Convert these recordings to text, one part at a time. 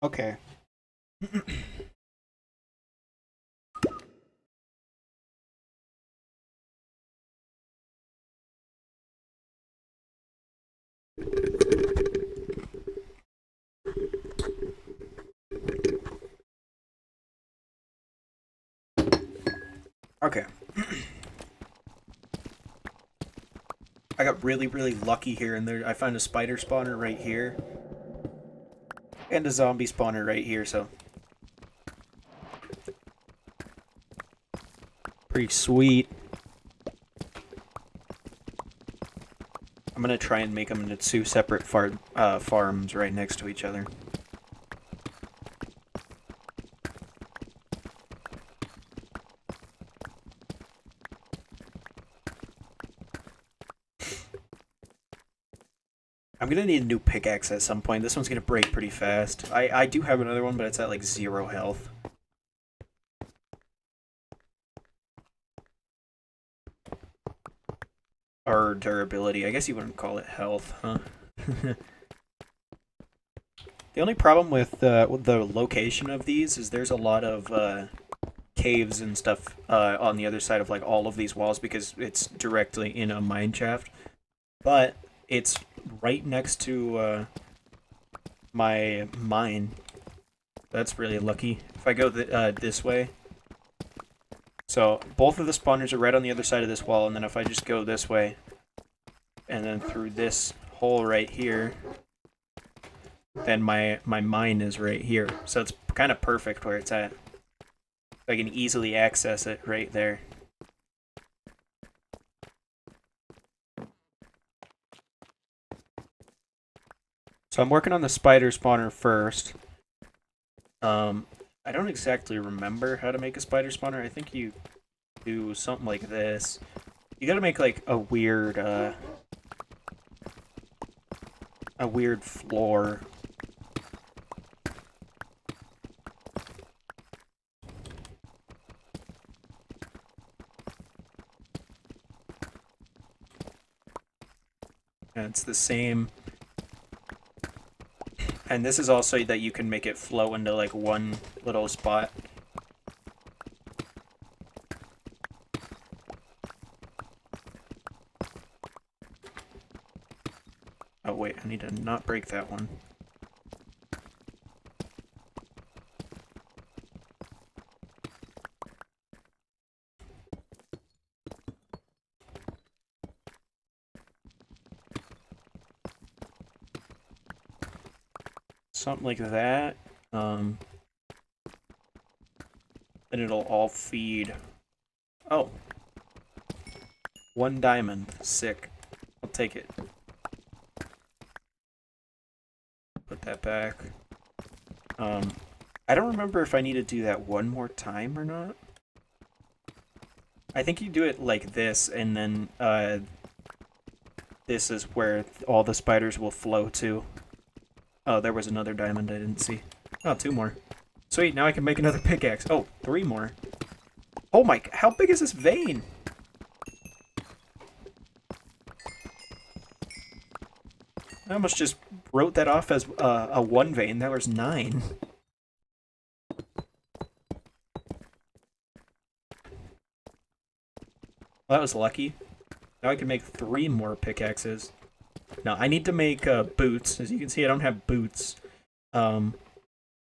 Okay. Okay. I got really, really lucky here, and there I found a spider spawner right here, and a zombie spawner right here, so pretty sweet. I'm gonna try and make them into two separate farms right next to each other. I'm gonna need a new pickaxe at some point. This one's gonna break pretty fast. I do have another one, but it's at like 0 health. Or durability. I guess you wouldn't call it health, huh? The only problem with the location of these is there's a lot of caves and stuff on the other side of like all of these walls because it's directly in a mine shaft. But it's right next to my mine. That's really lucky. If I go this way, so both of the spawners are right on the other side of this wall, and then if I just go this way, and then through this hole right here, then my mine is right here. So it's kind of perfect where it's at. I can easily access it right there. So I'm working on the spider spawner first. I don't exactly remember how to make a spider spawner. I think you do something like this. You gotta make like a weird floor. And it's the same. And this is also that you can make it flow into like one little spot. Oh wait, I need to not break that one. Something like that. And it'll all feed. Oh. 1 diamond. Sick. I'll take it. Put that back. I don't remember if I need to do that one more time or not. I think you do it like this, and then this is where all the spiders will flow to. Oh, there was another diamond I didn't see. Oh, 2 more. Sweet, now I can make another pickaxe. Oh, 3 more. Oh my, how big is this vein? I almost just wrote that off as a 1 vein. That was 9. Well, that was lucky. Now I can make 3 more pickaxes. Now, I need to make boots. As you can see, I don't have boots. Um,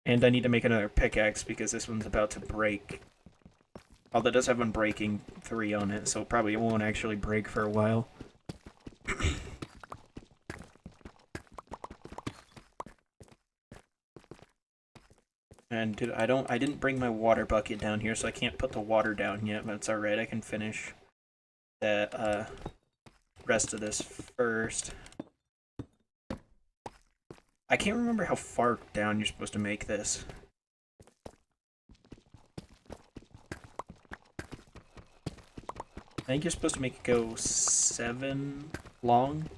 and I need to make another pickaxe because this one's about to break. Although it does have Unbreaking 3 on it, so probably it won't actually break for a while. And dude, I didn't bring my water bucket down here, so I can't put the water down yet, but it's alright, I can finish the rest of this first. I can't remember how far down you're supposed to make this. I think you're supposed to make it go 7 long.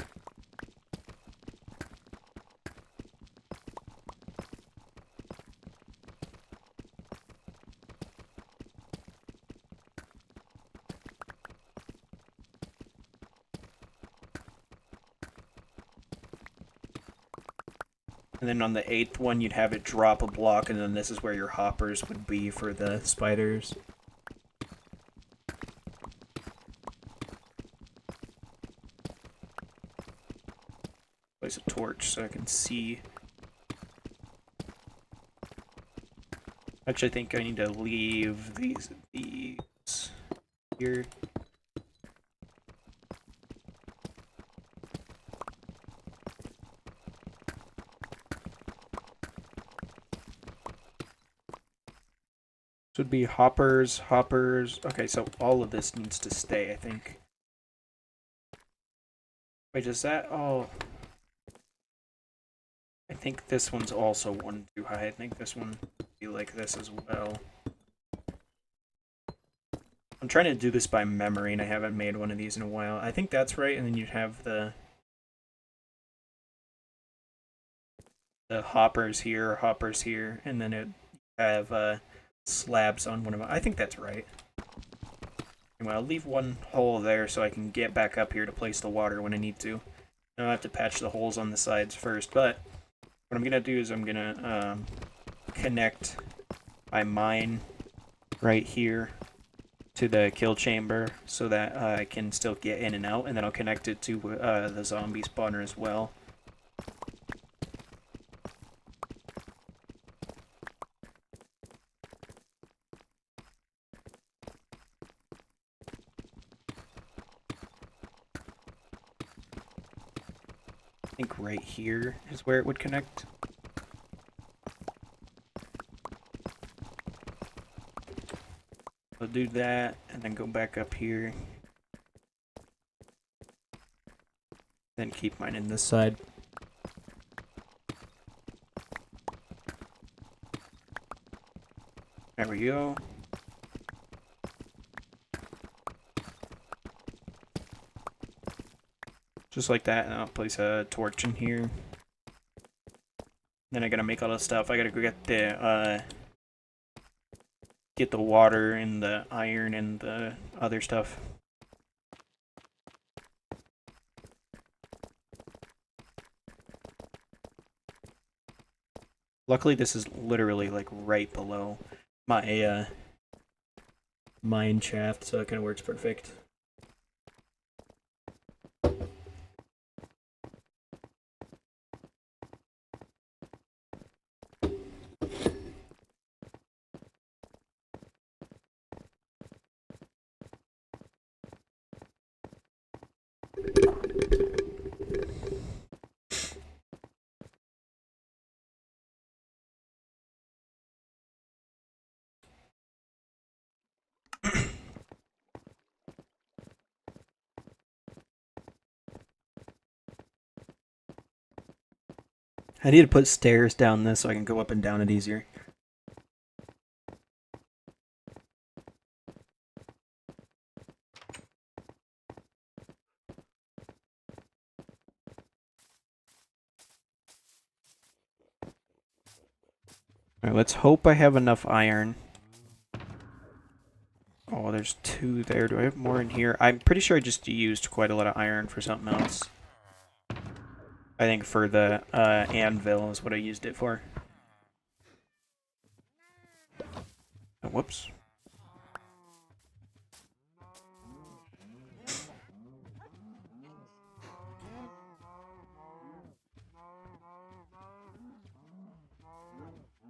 And then on the 8th one, you'd have it drop a block, and then this is where your hoppers would be for the spiders. Place a torch so I can see. Actually, I think I need to leave these here. This would be hoppers. Okay, so all of this needs to stay, I think. Wait, is that? Oh. I think this one's also one too high. I think this one would be like this as well. I'm trying to do this by memory, and I haven't made one of these in a while. I think that's right, and then you'd have the hoppers here, and then it have slabs on one of them. I think that's right. Anyway, I'll leave one hole there so I can get back up here to place the water when I need to. I'll have to patch the holes on the sides first, but what I'm going to do is I'm going to connect my mine right here to the kill chamber so that I can still get in and out, and then I'll connect it to the zombie spawner as well. I think right here is where it would connect. I'll do that and then go back up here. Then keep mine in this side. There we go. Just like that, and I'll place a torch in here. Then I gotta make all the stuff. I gotta go get the water and the iron and the other stuff. Luckily, this is literally like right below my mine shaft, so it kind of works perfect. I need to put stairs down this so I can go up and down it easier. Alright, let's hope I have enough iron. Oh, there's 2 there. Do I have more in here? I'm pretty sure I just used quite a lot of iron for something else. I think for the anvil is what I used it for. Oh, whoops.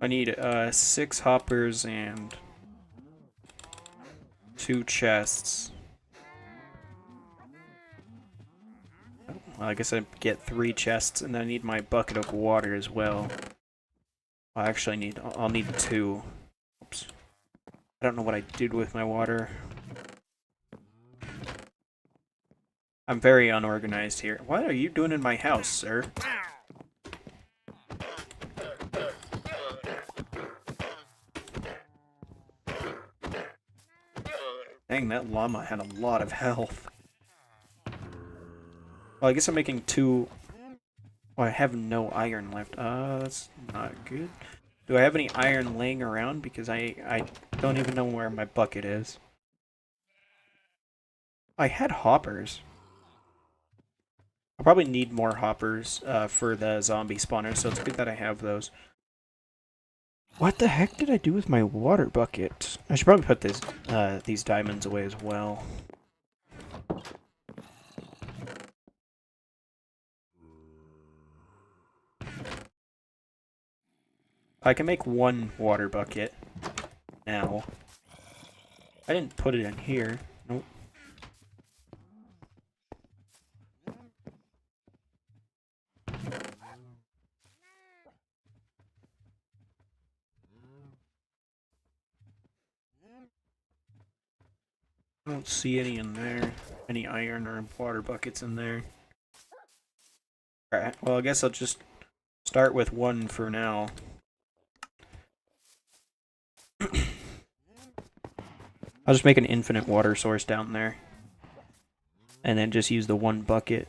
I need 6 hoppers and 2 chests. Well, I guess I get 3 chests, and then I need my bucket of water as well. I'll need 2. Oops. I don't know what I did with my water. I'm very unorganized here. What are you doing in my house, sir? Dang, that llama had a lot of health. Well, I guess I'm making 2... Oh, I have no iron left. That's not good. Do I have any iron laying around? Because I don't even know where my bucket is. I had hoppers. I'll probably need more hoppers for the zombie spawner, so it's good that I have those. What the heck did I do with my water bucket? I should probably put these diamonds away as well. I can make one water bucket now. I didn't put it in here. Nope. I don't see any in there. Any iron or water buckets in there. Alright, well I guess I'll just start with one for now. I'll just make an infinite water source down there. And then just use the one bucket.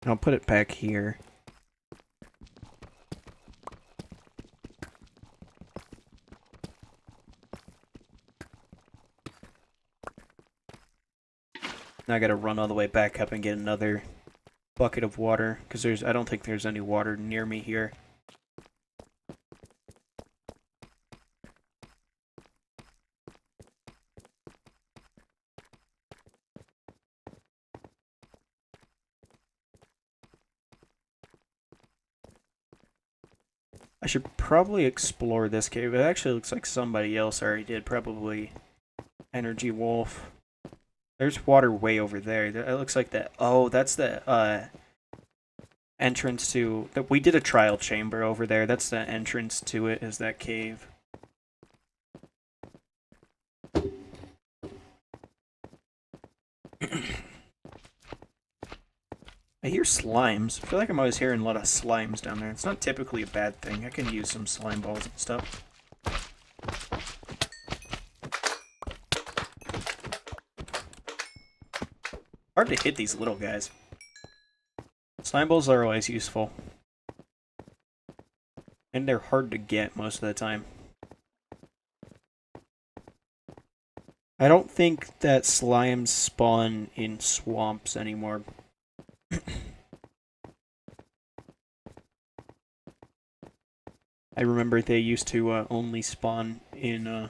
I'll put it back here. Now I gotta run all the way back up and get another bucket of water, because I don't think there's any water near me here. I should probably explore this cave. It actually looks like somebody else already did, probably Energy Wolf. There's water way over there. It looks like that. Oh, that's the entrance to... We did a trial chamber over there. That's the entrance to it, is that cave. I hear slimes. I feel like I'm always hearing a lot of slimes down there. It's not typically a bad thing. I can use some slime balls and stuff. Hard to hit these little guys. Slime balls are always useful. And they're hard to get most of the time. I don't think that slimes spawn in swamps anymore. I remember they used to only spawn in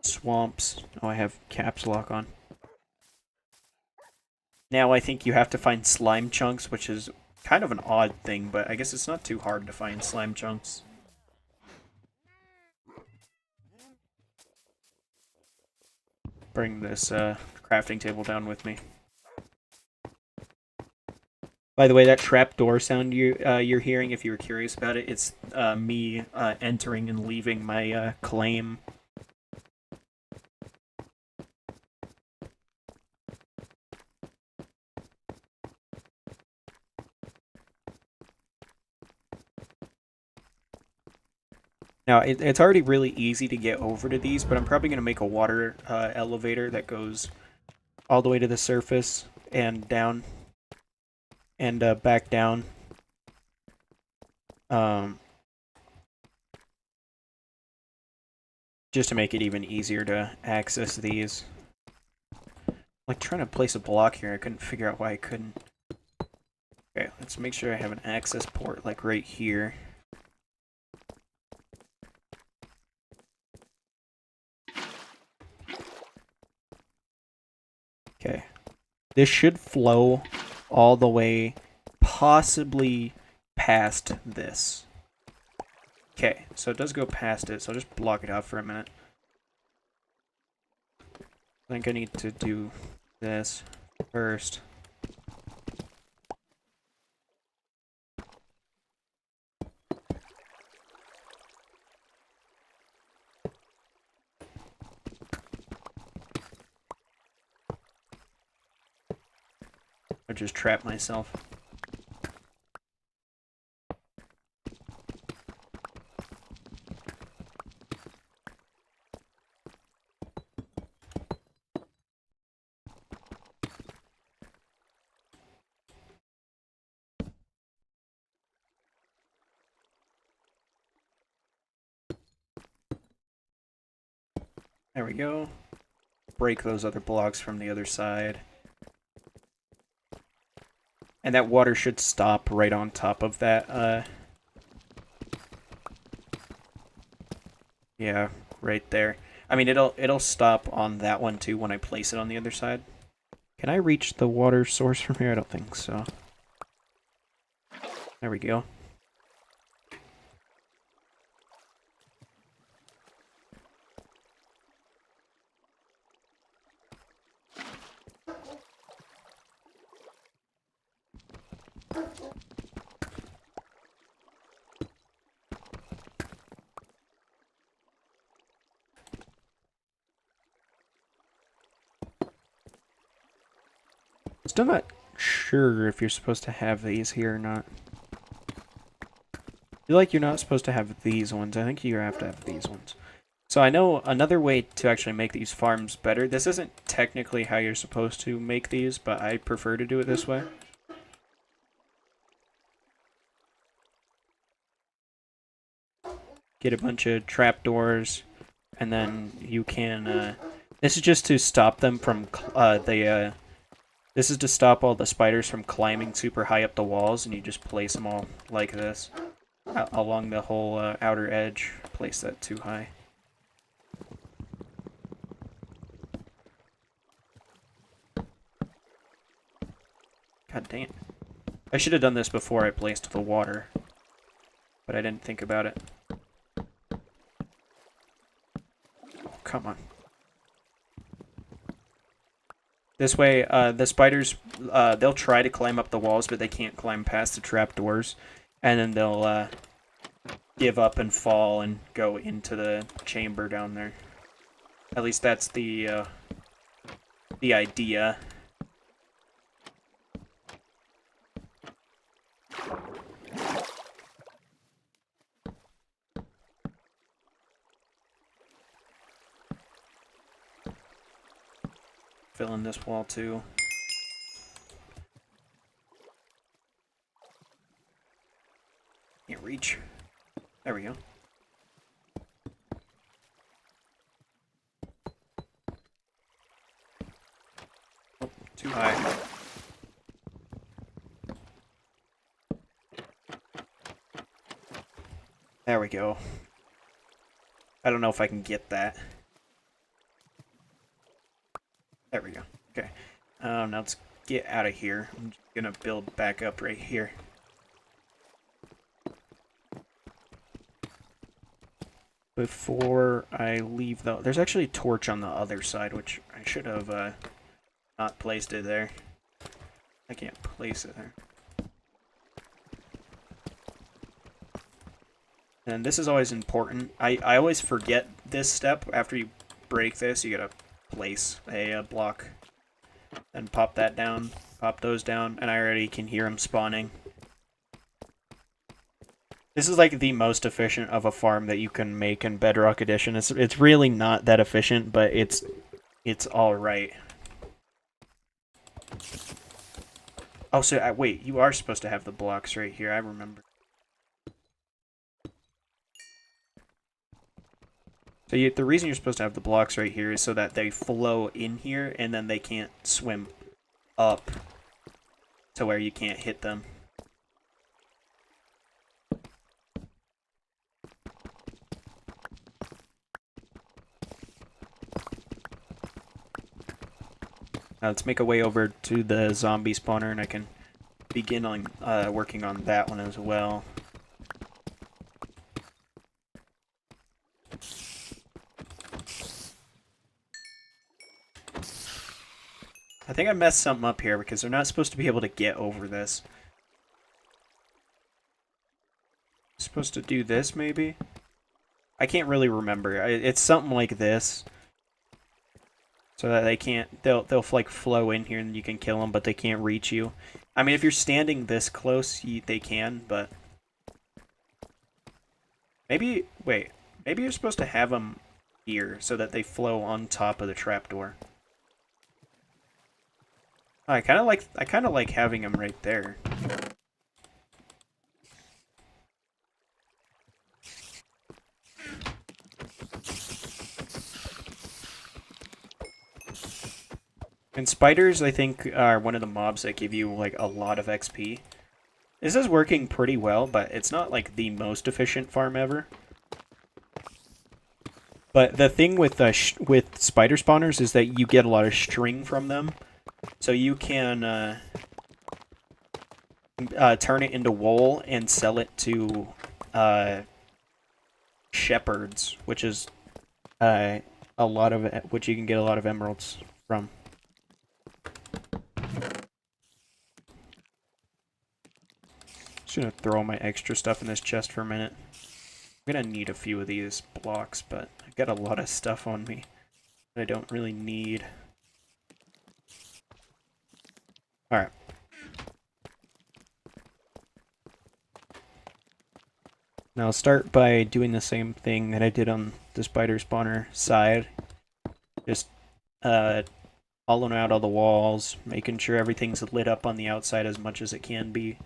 swamps. Oh, I have caps lock on. Now I think you have to find slime chunks, which is kind of an odd thing, but I guess it's not too hard to find slime chunks. Bring this crafting table down with me. By the way, that trapdoor sound you're hearing, if you were curious about it, it's me entering and leaving my claim. Now, it's already really easy to get over to these, but I'm probably going to make a water elevator that goes all the way to the surface and down and back down. Just to make it even easier to access these. Like trying to place a block here, I couldn't figure out why I couldn't. Okay, let's make sure I have an access port like right here. Okay. This should flow all the way, possibly past this. Okay, so it does go past it, so I'll just block it out for a minute. I think I need to do this first. I just trap myself. There we go. Break those other blocks from the other side. And that water should stop right on top of that, yeah, right there. I mean, it'll stop on that one too when I place it on the other side. Can I reach the water source from here? I don't think so. There we go. Still not sure if you're supposed to have these here or not. I feel like you're not supposed to have these ones. I think you have to have these ones. So I know another way to actually make these farms better. This isn't technically how you're supposed to make these, but I prefer to do it this way. Get a bunch of trapdoors, and then you can, this is just to stop them from, this is to stop all the spiders from climbing super high up the walls, and you just place them all like this. Along the whole outer edge. Place that too high. God dang it. I should have done this before I placed the water, but I didn't think about it. Oh, come on. This way, the spiders, they'll try to climb up the walls, but they can't climb past the trapdoors. And then they'll give up and fall and go into the chamber down there. At least that's the idea. Fill in this wall too. Can't reach. There we go. Oh, too high. There we go. I don't know if I can get that. There we go. Okay. Now let's get out of here. I'm just gonna build back up right here. Before I leave, though, there's actually a torch on the other side, which I should have not placed it there. I can't place it there. And this is always important. I always forget this step. After you break this, you gotta place a block. And pop that down. Pop those down. And I already can hear them spawning. This is like the most efficient of a farm that you can make in Bedrock Edition. It's really not that efficient, but it's all right. Oh, so wait, you are supposed to have the blocks right here. I remember. So the reason you're supposed to have the blocks right here is so that they flow in here, and then they can't swim up to where you can't hit them. Now let's make a way over to the zombie spawner, and I can begin on working on that one as well. I think I messed something up here because they're not supposed to be able to get over this. Supposed to do this, maybe? I can't really remember. It's something like this. so that they can't. They'll like flow in here and you can kill them, but they can't reach you. I mean, if you're standing this close, they can, but maybe wait. Maybe you're supposed to have them here so that they flow on top of the trapdoor. I kind of like having them right there. And spiders, I think, are one of the mobs that give you like a lot of XP. This is working pretty well, but it's not like the most efficient farm ever. But the thing with spider spawners is that you get a lot of string from them, so you can turn it into wool and sell it to shepherds, which is a lot of which you can get a lot of emeralds from. Just gonna throw all my extra stuff in this chest for a minute. I'm gonna need a few of these blocks, but I've got a lot of stuff on me that I don't really need. Alright. Now I'll start by doing the same thing that I did on the spider spawner side. Just hollowing out all the walls, making sure everything's lit up on the outside as much as it can be.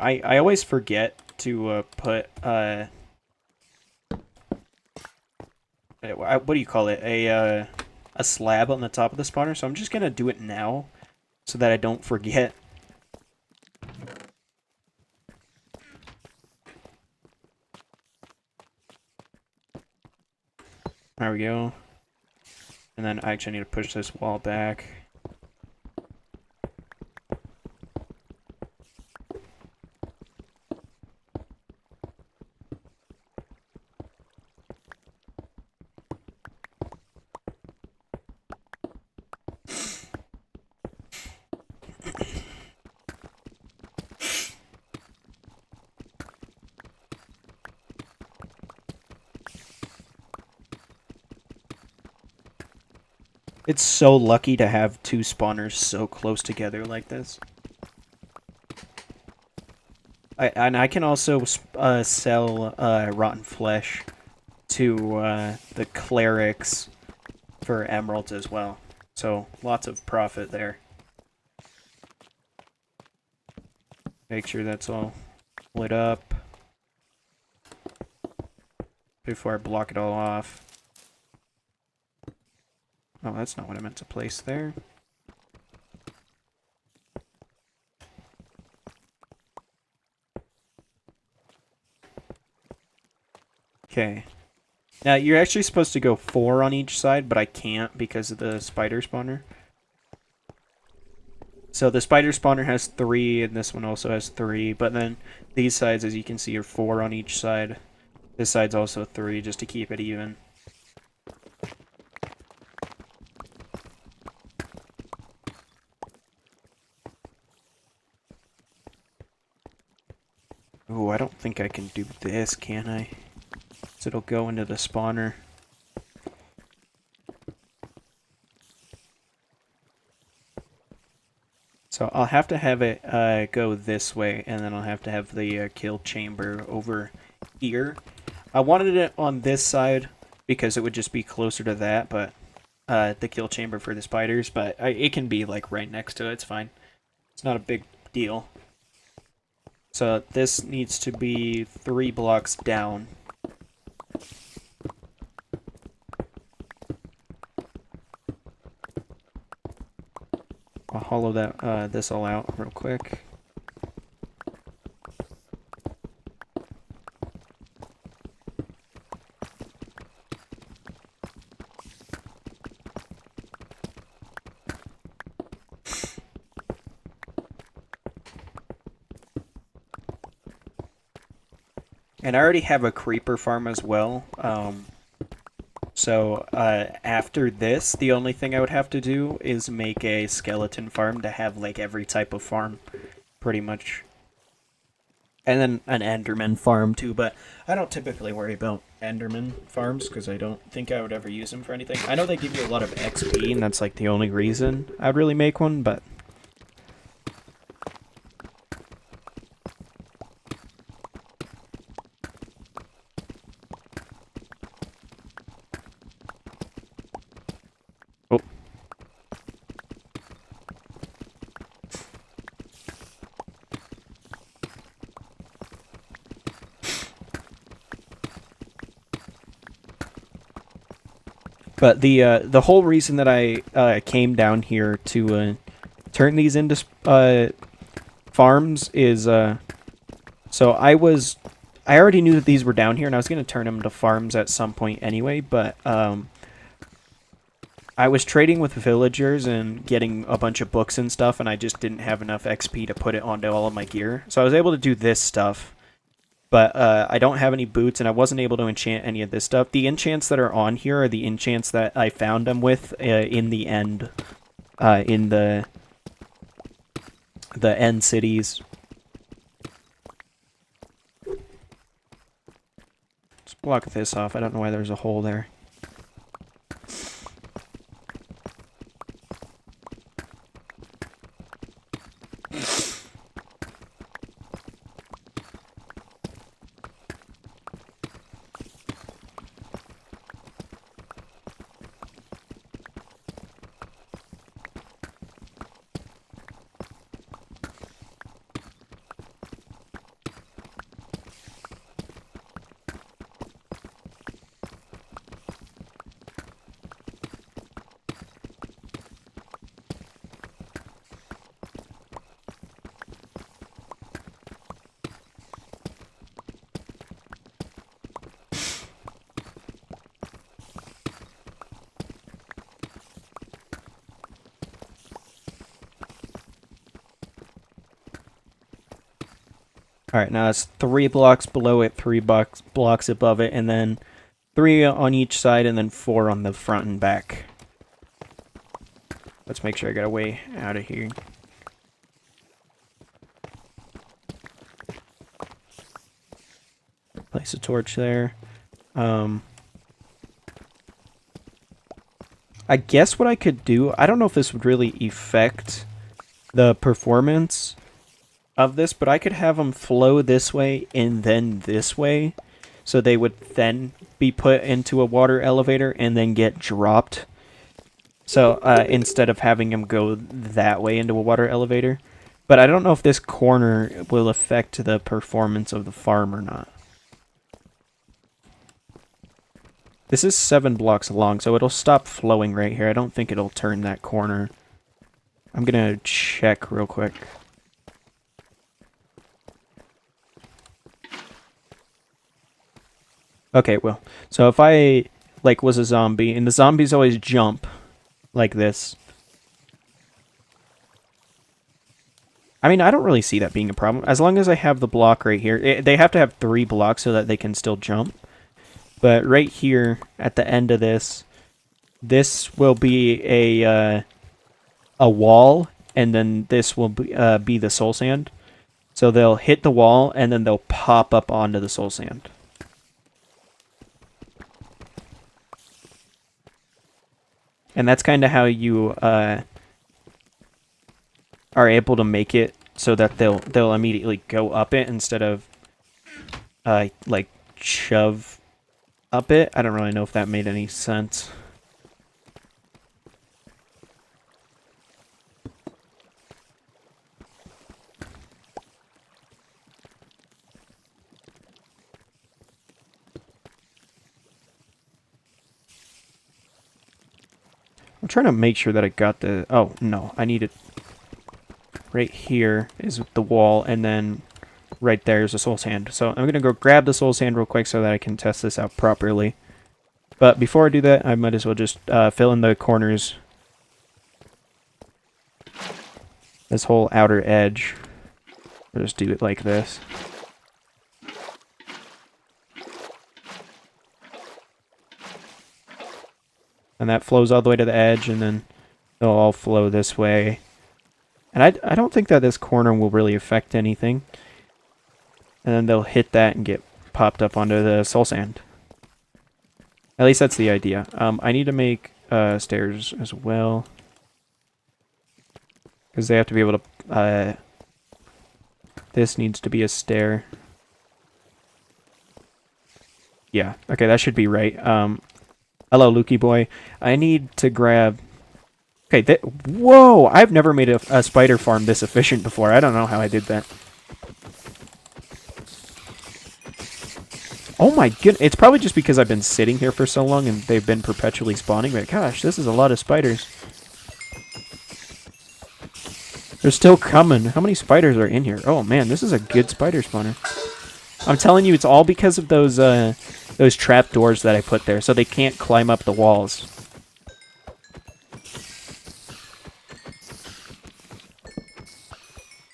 I always forget to put what do you call it, a slab on the top of the spawner, so I'm just gonna do it now so that I don't forget. There we go. And then I actually need to push this wall back. It's so lucky to have two spawners so close together like this. I can also sell rotten flesh to the clerics for emeralds as well. So lots of profit there. Make sure that's all lit up before I block it all off. Oh, that's not what I meant to place there. Okay. Now, you're actually supposed to go 4 on each side, but I can't because of the spider spawner. So the spider spawner has 3, and this one also has 3, but then these sides, as you can see, are 4 on each side. This side's also 3, just to keep it even. Ooh, I don't think I can do this, can I? So it'll go into the spawner. So I'll have to have it go this way, and then I'll have to have the kill chamber over here. I wanted it on this side because it would just be closer to that, but the kill chamber for the spiders, but it can be like right next to it, it's fine. It's not a big deal. So this needs to be 3 blocks down. I'll hollow that this all out real quick. And I already have a creeper farm as well, so So after this, the only thing I would have to do is make a skeleton farm to have like every type of farm, pretty much. And then an Enderman farm too, but I don't typically worry about Enderman farms because I don't think I would ever use them for anything. I know they give you a lot of XP, and that's like the only reason I'd really make one, but... Oh. But the whole reason that I came down here to turn these into farms is so I already knew that these were down here, and I was gonna turn them into farms at some point anyway. But I was trading with villagers and getting a bunch of books and stuff, and I just didn't have enough XP to put it onto all of my gear. So I was able to do this stuff. But I don't have any boots, and I wasn't able to enchant any of this stuff. The enchants that are on here are the enchants that I found them with in the end, in the end cities. Let's block this off. I don't know why there's a hole there. Alright, now it's 3 blocks below it, 3 blocks above it, and then 3 on each side, and then 4 on the front and back. Let's make sure I get a way out of here. Place a torch there. I guess what I could do, I don't know if this would really affect the performance of this, but I could have them flow this way and then this way, so they would then be put into a water elevator and then get dropped. So instead of having them go that way into a water elevator. But I don't know if this corner will affect the performance of the farm or not. This is 7 blocks long, so it'll stop flowing right here. I don't think it'll turn that corner. I'm gonna check real quick. Okay, well, so if I, like, was a zombie, and the zombies always jump like this. I mean, I don't really see that being a problem. As long as I have the block right here. They have to have 3 blocks so that they can still jump. But right here, at the end of this will be a wall, and then this will be the soul sand. So they'll hit the wall, and then they'll pop up onto the soul sand. And that's kind of how you are able to make it so that they'll immediately go up it instead of like shove up it. I don't really know if that made any sense. I'm trying to make sure that I got the... Oh, no. I need it... Right here is the wall, and then right there is a soul sand. So I'm going to go grab the soul sand real quick so that I can test this out properly. But before I do that, I might as well just fill in the corners. This whole outer edge. I'll just do it like this. And that flows all the way to the edge, and then they'll all flow this way. And I don't think that this corner will really affect anything. And then they'll hit that and get popped up onto the soul sand. At least that's the idea. I need to make stairs as well. Because they have to be able to... this needs to be a stair. Yeah, okay, that should be right. Hello, Lukey boy. I need to grab... Okay, whoa! I've never made a spider farm this efficient before. I don't know how I did that. Oh my goodness. It's probably just because I've been sitting here for so long and they've been perpetually spawning. But gosh, this is a lot of spiders. They're still coming. How many spiders are in here? Oh man, this is a good spider spawner. I'm telling you, it's all because of those trap doors that I put there, so they can't climb up the walls.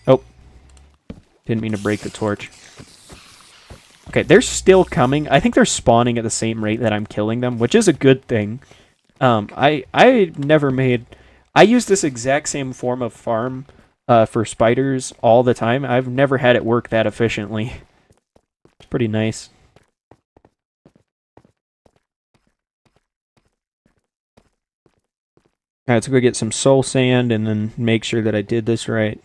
Oh. Didn't mean to break the torch. Okay, they're still coming. I think they're spawning at the same rate that I'm killing them, which is a good thing. I never made... I use this exact same form of farm for spiders all the time. I've never had it work that efficiently. It's pretty nice. Alright, let's go get some soul sand and then make sure that I did this right.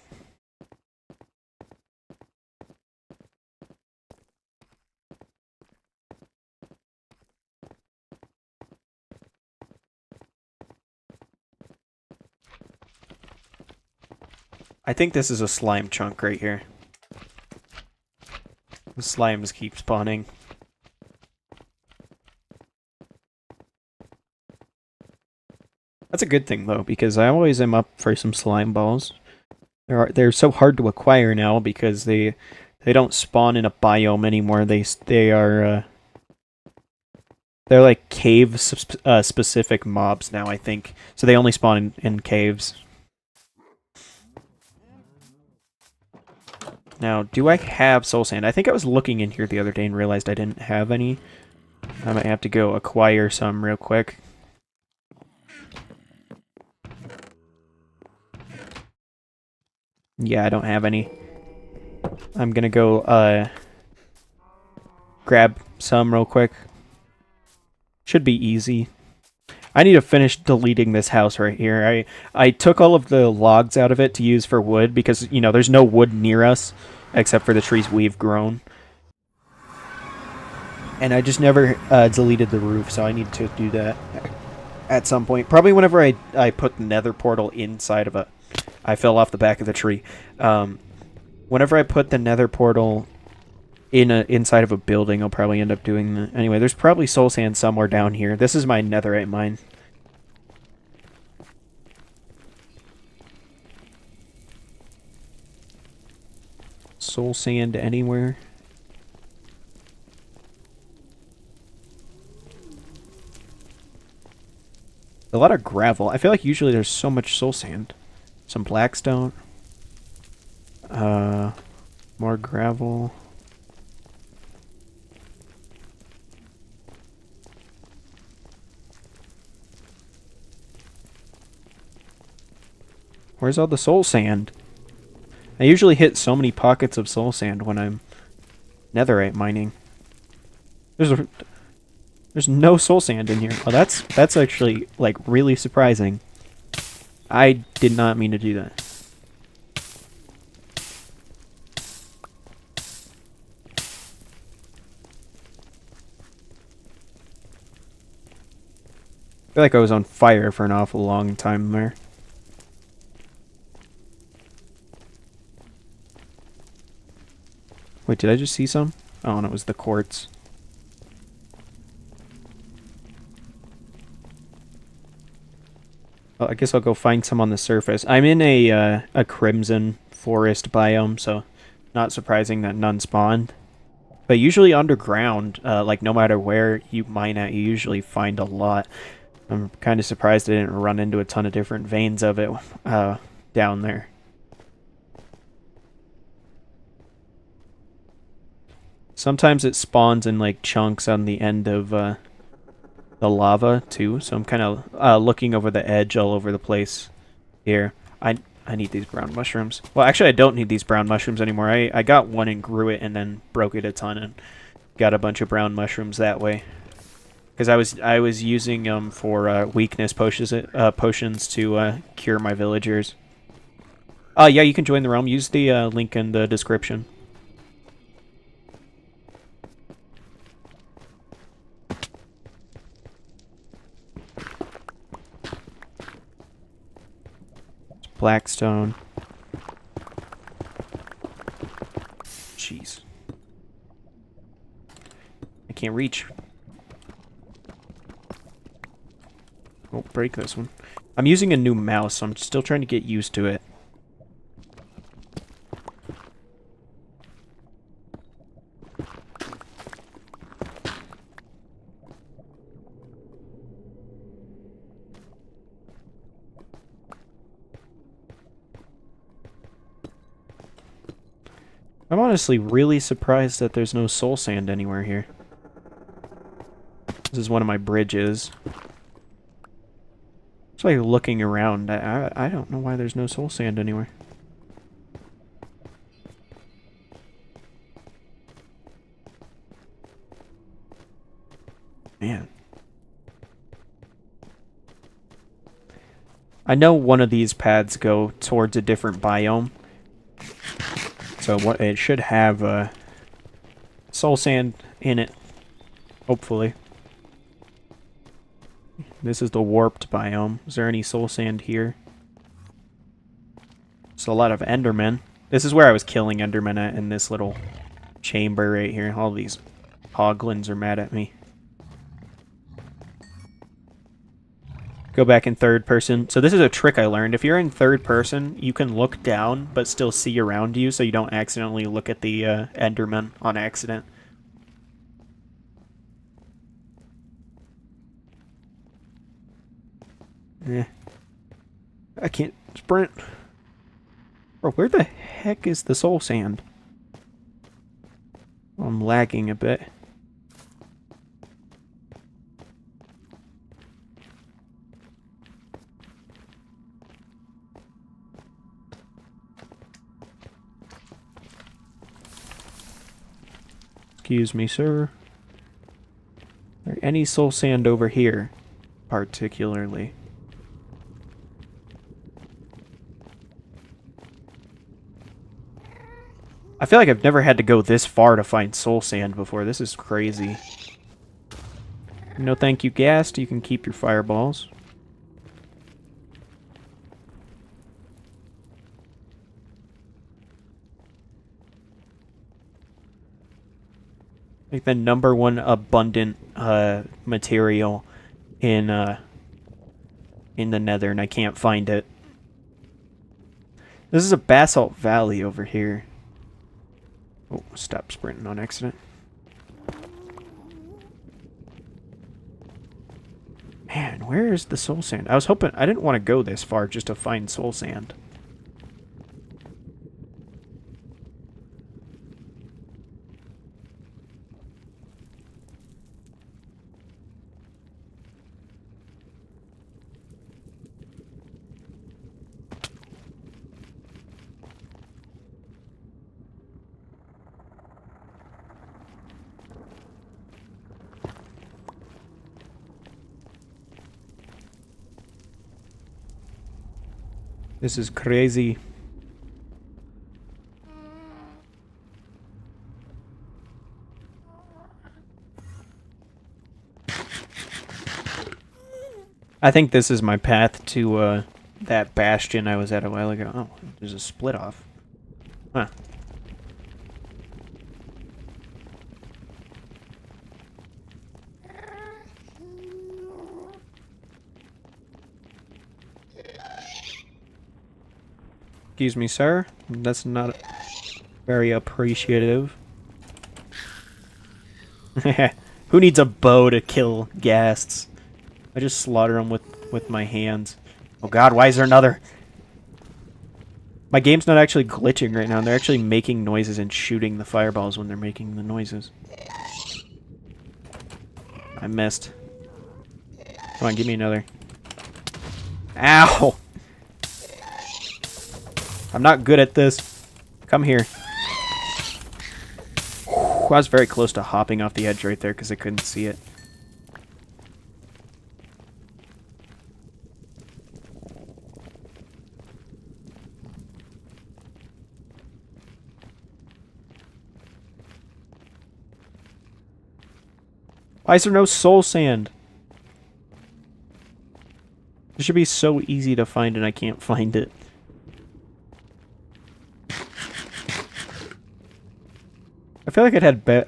I think this is a slime chunk right here. The slimes keep spawning. That's a good thing though, because I always am up for some slime balls. They're so hard to acquire now because they don't spawn in a biome anymore. They're like cave specific mobs now, I think. So they only spawn in caves. Now, do I have soul sand? I think I was looking in here the other day and realized I didn't have any. I might have to go acquire some real quick. Yeah, I don't have any. I'm gonna go grab some real quick. Should be easy. I need to finish deleting this house right here. I took all of the logs out of it to use for wood because, you know, there's no wood near us except for the trees we've grown. And I just never deleted the roof, so I need to do that at some point. Probably whenever I put the nether portal inside of a... I fell off the back of the tree. Whenever I put the nether portal inside of a building, I'll probably end up doing that. Anyway, there's probably soul sand somewhere down here. This is my netherite mine. Soul sand anywhere? A lot of gravel. I feel like usually there's so much soul sand. Some blackstone. More gravel. Where's all the soul sand? I usually hit so many pockets of soul sand when I'm netherite mining. There's no soul sand in here. Oh, that's actually like really surprising. I did not mean to do that. I feel like I was on fire for an awful long time there. Wait, did I just see some? Oh, and it was the quartz. Well, I guess I'll go find some on the surface. I'm in a crimson forest biome, so not surprising that none spawned. But usually underground, like no matter where you mine at, you usually find a lot. I'm kind of surprised I didn't run into a ton of different veins of it down there. Sometimes it spawns in like chunks on the end of the lava too, so I'm kind of looking over the edge all over the place here. I need these brown mushrooms. Well, actually, I don't need these brown mushrooms anymore. I got one and grew it and then broke it a ton and got a bunch of brown mushrooms that way. Because I was using them for weakness potions to cure my villagers. Yeah, you can join the realm. Use the link in the description. Blackstone. Jeez. I can't reach. Oh, break this one. I'm using a new mouse, so I'm still trying to get used to it. I'm honestly really surprised that there's no soul sand anywhere here. This is one of my bridges. It's like looking around. I don't know why there's no soul sand anywhere. Man. I know one of these paths go towards a different biome. So what it should have soul sand in it, hopefully. This is the warped biome. Is there any soul sand here? It's a lot of endermen. This is where I was killing endermen at, in this little chamber right here. All these hoglins are mad at me. Go back in third person. So this is a trick I learned. If you're in third person, you can look down but still see around you, so you don't accidentally look at the enderman on accident. Eh. I can't sprint. Bro, where the heck is the soul sand? Oh, I'm lagging a bit. Excuse me, sir. Is there any soul sand over here, particularly? I feel like I've never had to go this far to find soul sand before. This is crazy. No thank you, Ghast. You can keep your fireballs. Like the #1 abundant material in the Nether, and I can't find it. This is a basalt valley over here. Oh, stop sprinting on accident. Man, where is the soul sand? I was hoping... I didn't want to go this far just to find soul sand. This is crazy. I think this is my path to that bastion I was at a while ago. Oh, there's a split off. Huh. Excuse me, sir. That's not very appreciative. Who needs a bow to kill ghasts? I just slaughter them with my hands. Oh god, why is there another? My game's not actually glitching right now. They're actually making noises and shooting the fireballs when they're making the noises. I missed. Come on, give me another. Ow! I'm not good at this. Come here. I was very close to hopping off the edge right there because I couldn't see it. Why is there no soul sand? It should be so easy to find and I can't find it. I feel like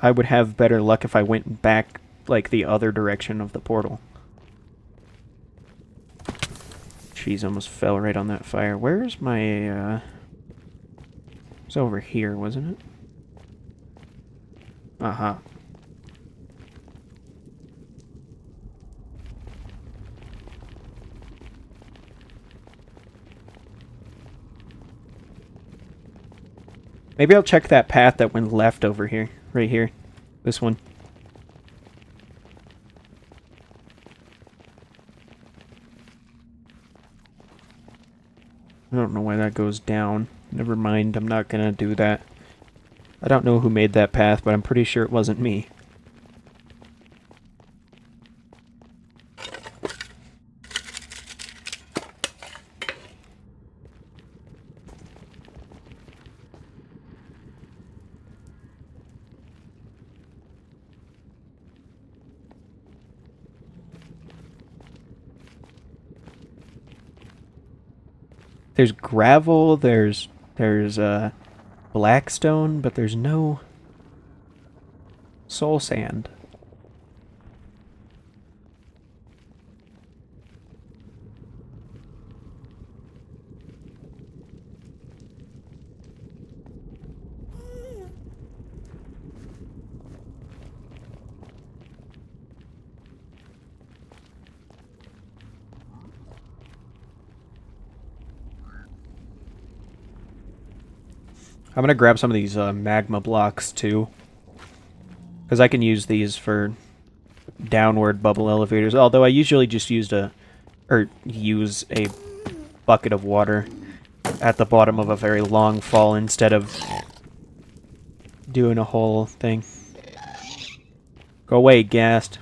I would have better luck if I went back like the other direction of the portal. Jeez, almost fell right on that fire. Where's my it's over here, wasn't it? Uh-huh. Maybe I'll check that path that went left over here. Right here. This one. I don't know why that goes down. Never mind, I'm not gonna do that. I don't know who made that path, but I'm pretty sure it wasn't me. There's gravel, there's blackstone, but there's no soul sand. I'm gonna grab some of these magma blocks too, because I can use these for downward bubble elevators. Although I usually just use a bucket of water at the bottom of a very long fall instead of doing a whole thing. Go away, Ghast.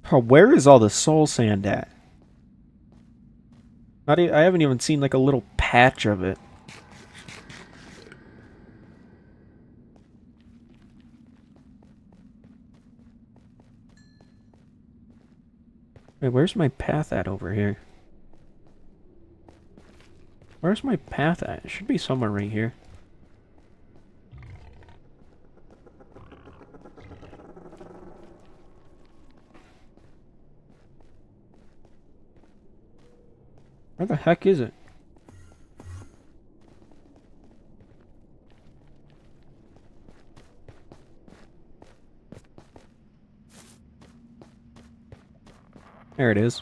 Oh, where is all the soul sand at? I haven't even seen like a little patch of it. Wait, where's my path at over here? Where's my path at? It should be somewhere right here. Where the heck is it? There it is.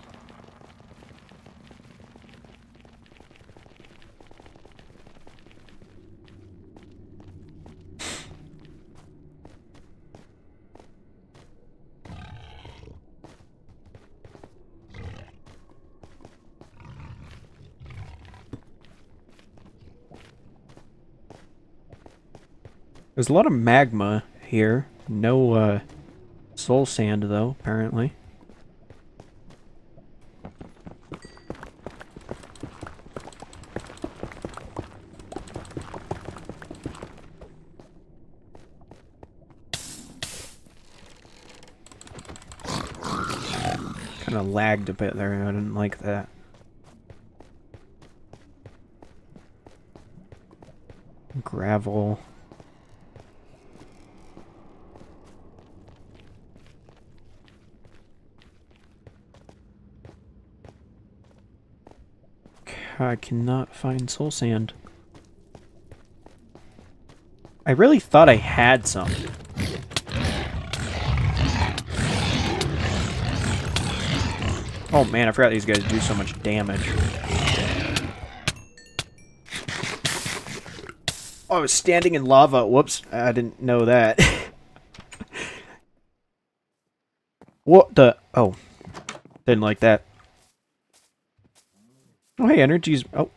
There's a lot of magma here. No, soul sand, though, apparently. Kinda lagged a bit there, I didn't like that. Gravel. I cannot find soul sand. I really thought I had some. Oh man, I forgot these guys do so much damage. Oh, I was standing in lava. Whoops, I didn't know that. What the? Oh. Didn't like that. Oh, hey, energy's... Oh.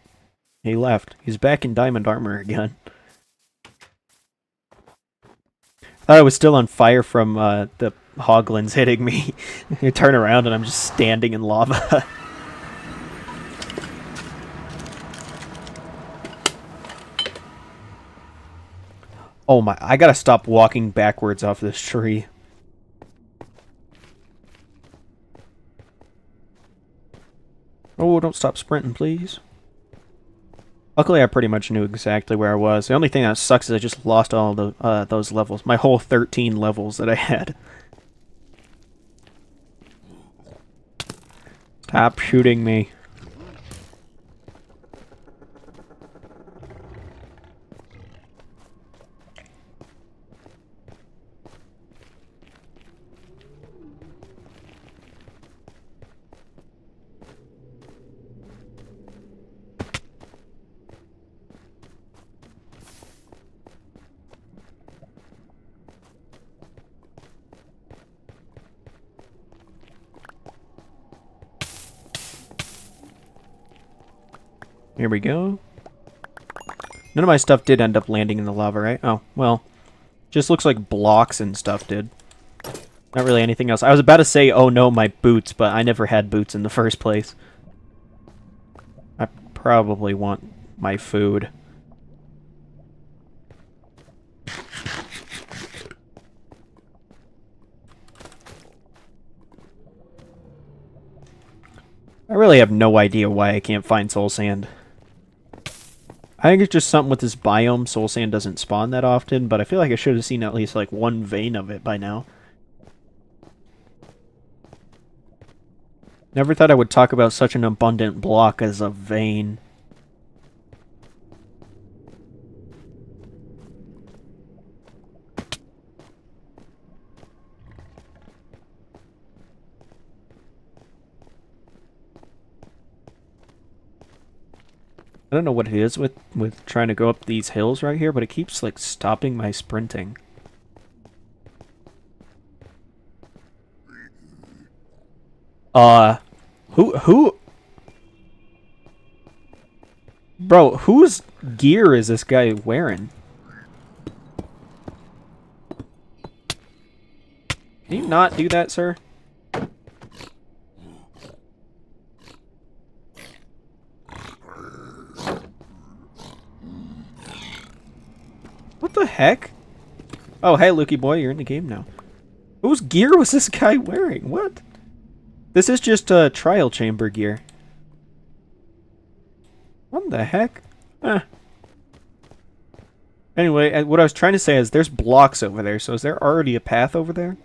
He left. He's back in diamond armor again. Thought I was still on fire from the hoglins hitting me. You turn around and I'm just standing in lava. Oh my, I gotta stop walking backwards off this tree. Oh, don't stop sprinting, please. Luckily, I pretty much knew exactly where I was. The only thing that sucks is I just lost all the those levels. My whole 13 levels that I had. Stop shooting me. Here we go. None of my stuff did end up landing in the lava, right? Oh, well. Just looks like blocks and stuff did. Not really anything else. I was about to say, oh no, my boots, but I never had boots in the first place. I probably want my food. I really have no idea why I can't find soul sand. I think it's just something with this biome. Soul sand doesn't spawn that often, but I feel like I should have seen at least like one vein of it by now. Never thought I would talk about such an abundant block as a vein. I don't know what it is with trying to go up these hills right here, but it keeps, like, stopping my sprinting. Who? Bro, whose gear is this guy wearing? Can you not do that, sir? What the heck? Oh, hey, Lukey boy, you're in the game now. Whose gear was this guy wearing? What? This is just trial chamber gear. What the heck? Anyway, what I was trying to say is there's blocks over there, so is there already a path over there?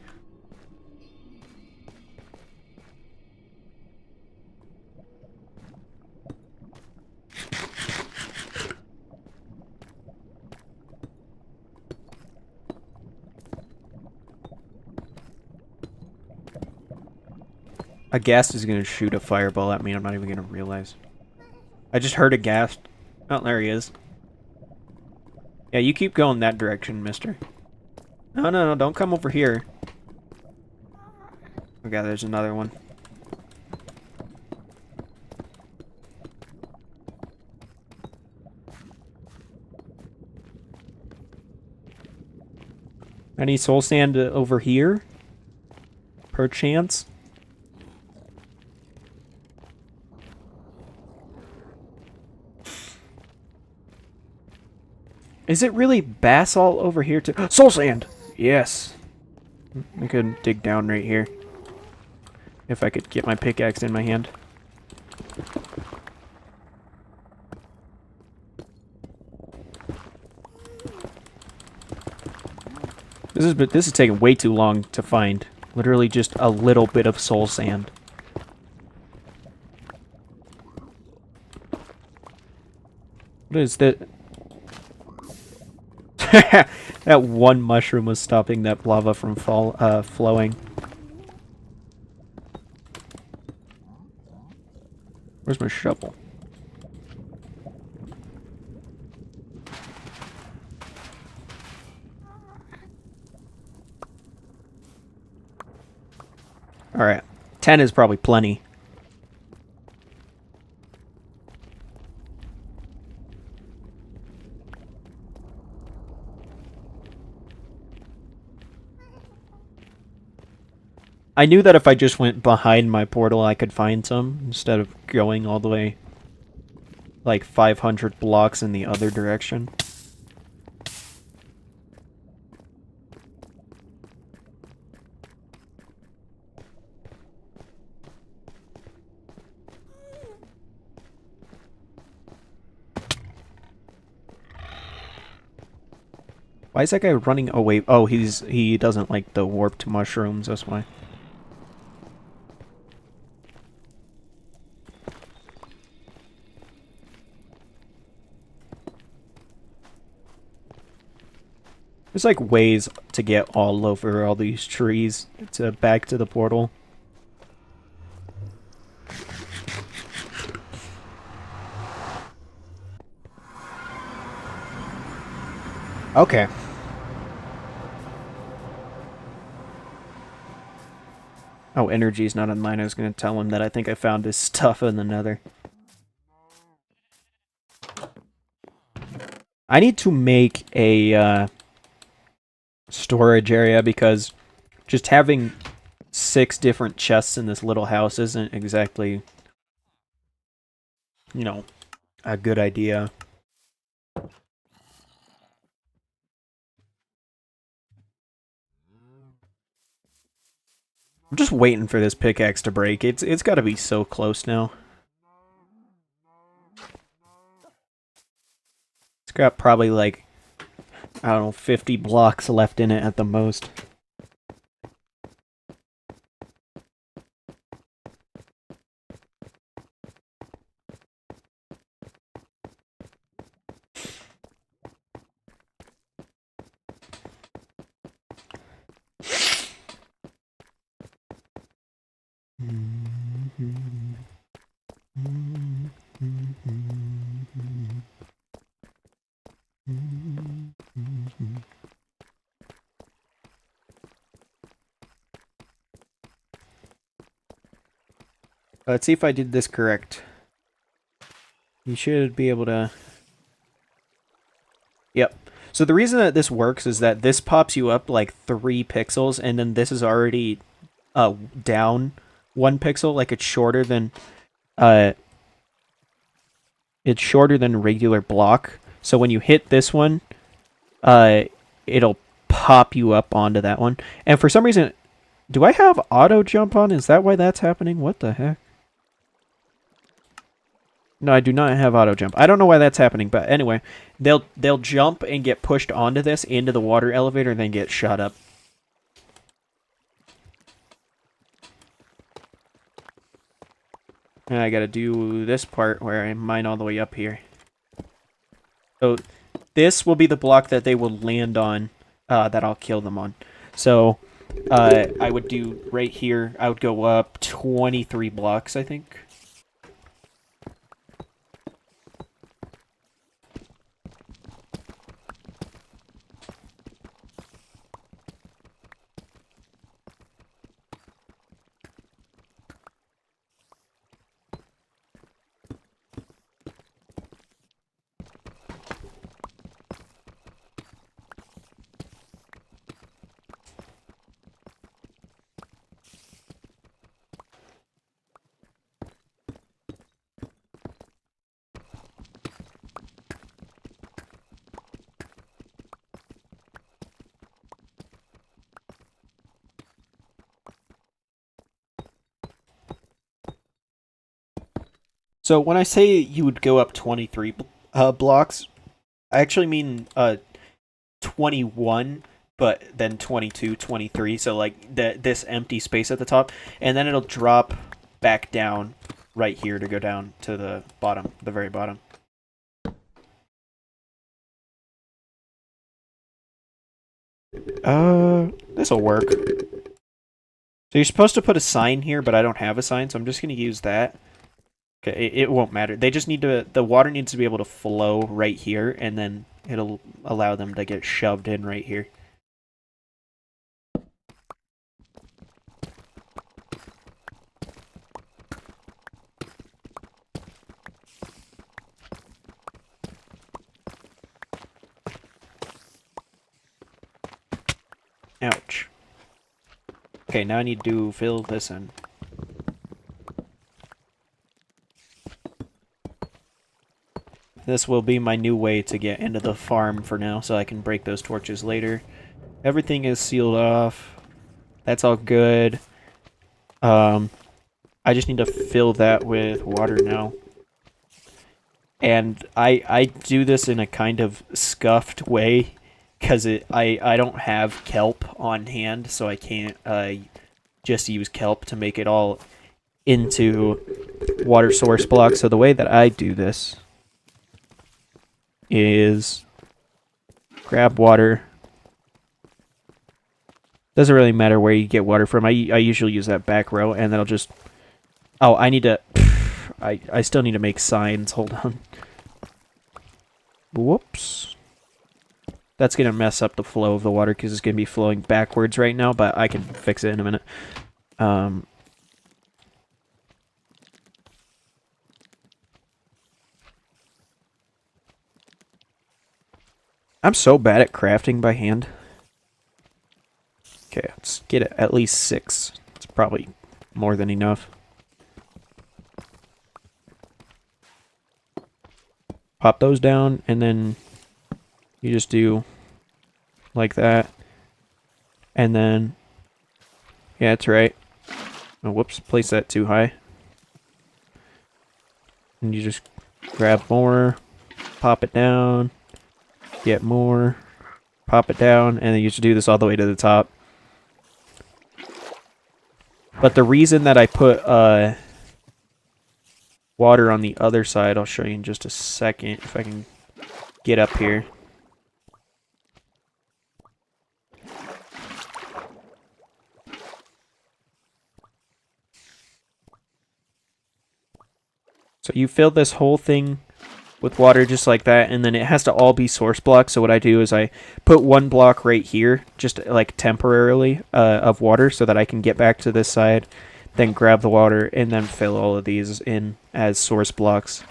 A ghast is going to shoot a fireball at me, I'm not even going to realize. I just heard a ghast. Oh, there he is. Yeah, you keep going that direction, mister. No, don't come over here. Okay, there's another one. Any soul sand over here? Perchance? Is it really basalt over here too? Soul sand! Yes. I could dig down right here. If I could get my pickaxe in my hand. This is taking way too long to find. Literally just a little bit of soul sand. What is that? That one mushroom was stopping that lava from flowing. Where's my shovel? Alright. 10 is probably plenty. I knew that if I just went behind my portal, I could find some, instead of going all the way, like, 500 blocks in the other direction. Why is that guy running away? Oh, he doesn't like the warped mushrooms, that's why. There's like ways to get all over all these trees to back to the portal. Okay. Oh, energy's not online. I was going to tell him that I think I found his stuff in the nether. I need to make a storage area because just having 6 different chests in this little house isn't exactly, you know, a good idea. I'm just waiting for this pickaxe to break. It's got to be so close now. It's got probably like, I don't know, 50 blocks left in it at the most. Let's see if I did this correct. You should be able to... Yep. So the reason that this works is that this pops you up like 3 pixels, and then this is already down 1 pixel. Like it's shorter than a regular block. So when you hit this one, it'll pop you up onto that one. And for some reason, do I have auto jump on? Is that why that's happening? What the heck? No, I do not have auto jump. I don't know why that's happening, but anyway, they'll jump and get pushed onto this into the water elevator and then get shot up. And I gotta do this part where I mine all the way up here. So this will be the block that they will land on, that I'll kill them on. So I would do right here, I would go up 23 blocks, I think. So when I say you would go up 23 blocks, I actually mean 21, but then 22, 23. So like this empty space at the top, and then it'll drop back down right here to go down to the bottom, the very bottom. This'll work. So you're supposed to put a sign here, but I don't have a sign, so I'm just gonna use that. Okay, it won't matter. They just need to, the water needs to be able to flow right here, and then it'll allow them to get shoved in right here. Ouch. Okay, now I need to fill this in. This will be my new way to get into the farm for now, so I can break those torches later. Everything is sealed off. That's all good. I just need to fill that with water now. And I do this in a kind of scuffed way, because I don't have kelp on hand, so I can't just use kelp to make it all into water source blocks. So the way that I do this is grab water. Doesn't really matter where you get water from. I usually use that back row, and then I'll just... Oh, I need to... I still need to make signs. Hold on. Whoops. That's going to mess up the flow of the water, because it's going to be flowing backwards right now, but I can fix it in a minute. I'm so bad at crafting by hand. Okay, let's get at least 6. It's probably more than enough. Pop those down, and then you just do like that. And then, yeah, that's right. Oh, whoops, place that too high. And you just grab more, pop it down, get more, pop it down, and then you just do this all the way to the top. But the reason that I put water on the other side, I'll show you in just a second if I can get up here. So you fill this whole thing with water just like that, and then it has to all be source blocks. So what I do is I put one block right here, just like temporarily, of water, so that I can get back to this side, then grab the water, and then fill all of these in as source blocks.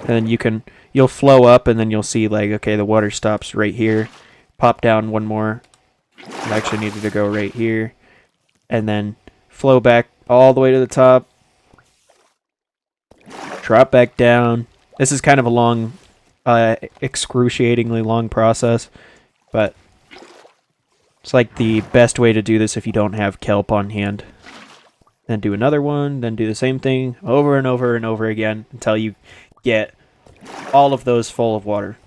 And then you'll flow up, and then you'll see, like, okay, the water stops right here. Pop down one more. It actually needed to go right here. And then flow back all the way to the top. Drop back down. This is kind of a long, excruciatingly long process, but it's like the best way to do this if you don't have kelp on hand. Then do another one, then do the same thing over and over and over again until you get all of those full of water.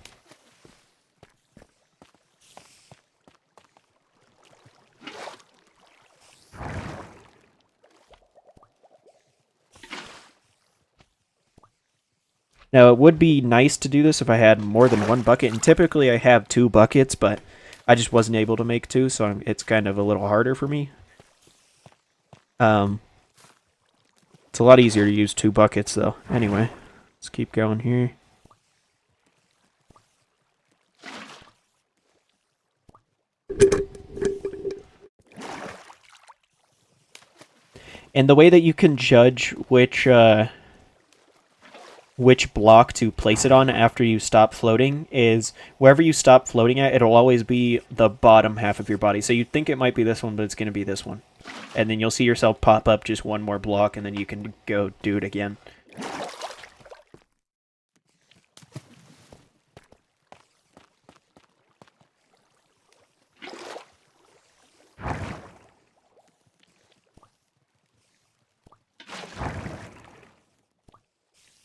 Now, it would be nice to do this if I had more than one bucket, and typically I have 2 buckets, but I just wasn't able to make 2, so it's kind of a little harder for me. It's a lot easier to use 2 buckets, though. Anyway, let's keep going here. And the way that you can judge which block to place it on after you stop floating is wherever you stop floating at, it'll always be the bottom half of your body. So you'd think it might be this one, but it's going to be this one. And then you'll see yourself pop up just one more block, and then you can go do it again.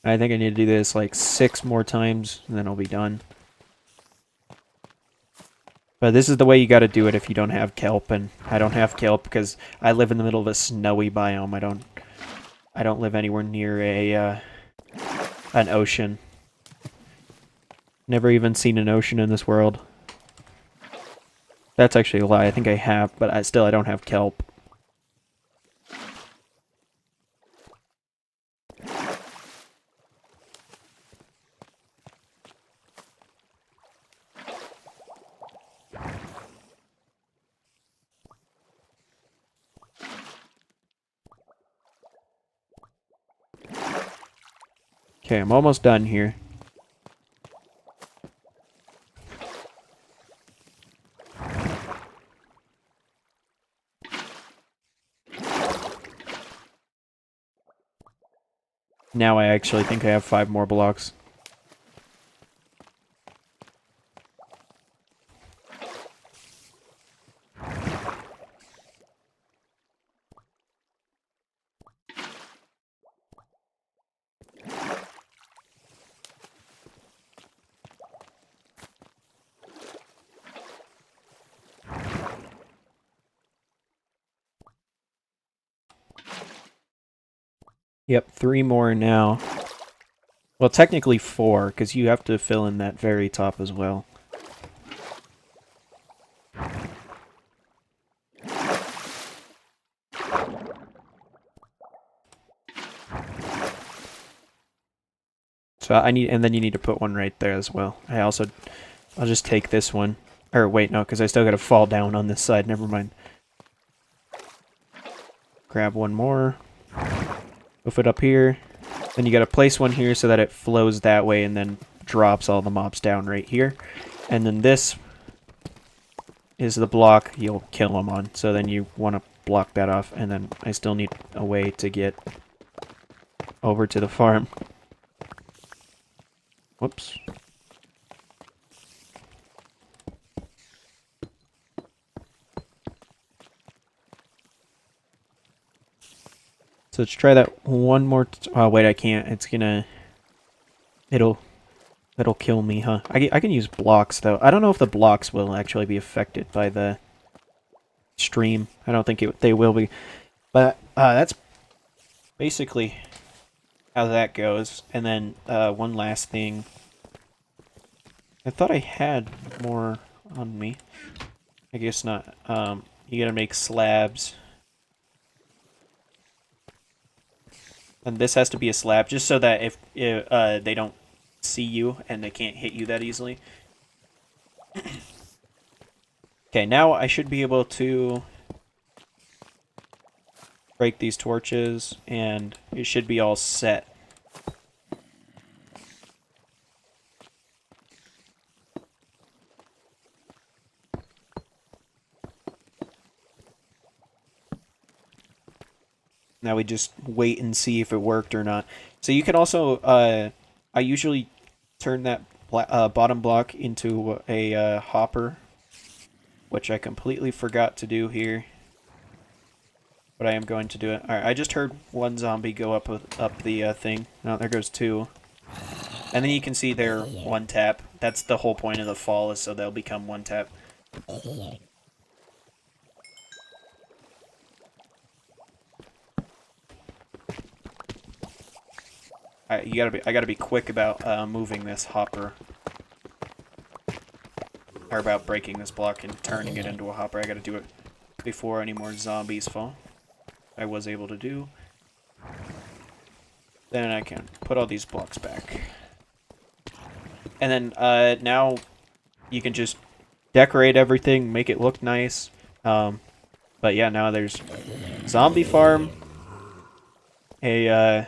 I think I need to do this like 6 more times, and then I'll be done. But this is the way you got to do it if you don't have kelp, and I don't have kelp because I live in the middle of a snowy biome. I don't live anywhere near a an ocean. Never even seen an ocean in this world. That's actually a lie. I think I have, but I don't have kelp. Okay, I'm almost done here. Now I actually think I have 5 more blocks. Yep, 3 more now. Well, technically 4, because you have to fill in that very top as well. So and then you need to put one right there as well. I'll just take this one. Or wait, no, because I still gotta fall down on this side, never mind. Grab one more. Move it up here. Then you gotta place one here so that it flows that way and then drops all the mobs down right here. And then this is the block you'll kill them on. So then you want to block that off, and then I still need a way to get over to the farm. Whoops. So let's try that one more. Oh wait, I can't. It's gonna. It'll kill me, huh? I can use blocks though. I don't know if the blocks will actually be affected by the stream. I don't think they will be. But that's basically how that goes. And then one last thing. I thought I had more on me. I guess not. You gotta make slabs. And this has to be a slab, just so that if they don't see you and they can't hit you that easily. Okay, now I should be able to break these torches, and it should be all set. Now we just wait and see if it worked or not. So you can also, I usually turn that bottom block into a hopper, which I completely forgot to do here. But I am going to do it. Alright, I just heard one zombie go up the thing. Oh, there goes 2. And then you can see they're 1 tap. That's the whole point of the fall, is so they'll become 1 tap. Alright, I gotta be quick about moving this hopper. Or about breaking this block and turning it into a hopper. I gotta do it before any more zombies fall. I was able to do. Then I can put all these blocks back. And then now you can just decorate everything, make it look nice. But yeah, now there's zombie farm, a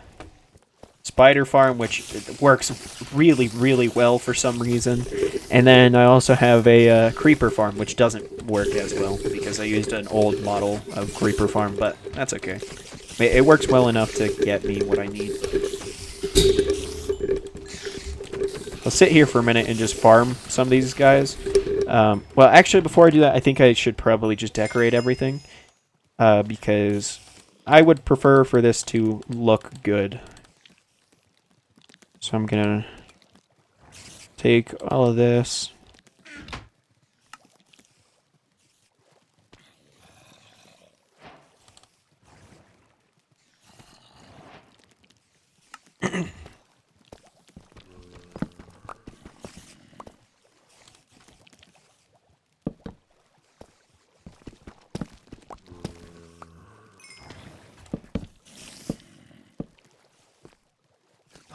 spider farm, which works really, really well for some reason. And then I also have a creeper farm, which doesn't work as well because I used an old model of creeper farm, but that's okay. It works well enough to get me what I need. I'll sit here for a minute and just farm some of these guys. Well, actually, before I do that, I think I should probably just decorate everything. Because I would prefer for this to look good. So I'm gonna take all of this.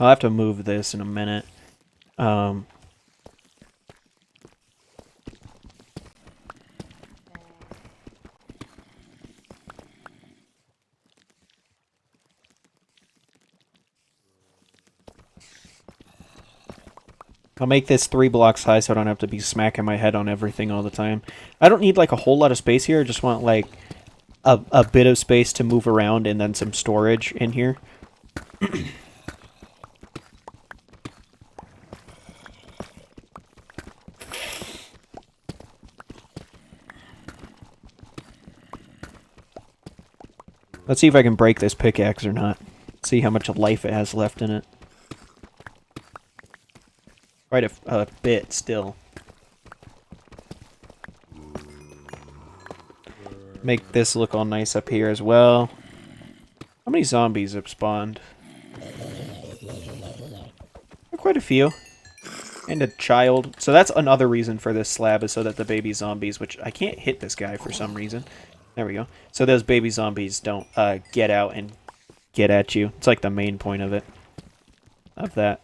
I'll have to move this in a minute. I'll make this 3 blocks high so I don't have to be smacking my head on everything all the time. I don't need like a whole lot of space here. I just want like a bit of space to move around and then some storage in here. Let's see if I can break this pickaxe or not. See how much life it has left in it. Quite a bit still. Make this look all nice up here as well. How many zombies have spawned? Quite a few. And a child. So that's another reason for this slab, is so that the baby zombies, which I can't hit this guy for some reason. There we go. So those baby zombies don't get out and get at you. It's like the main point of it. Of that.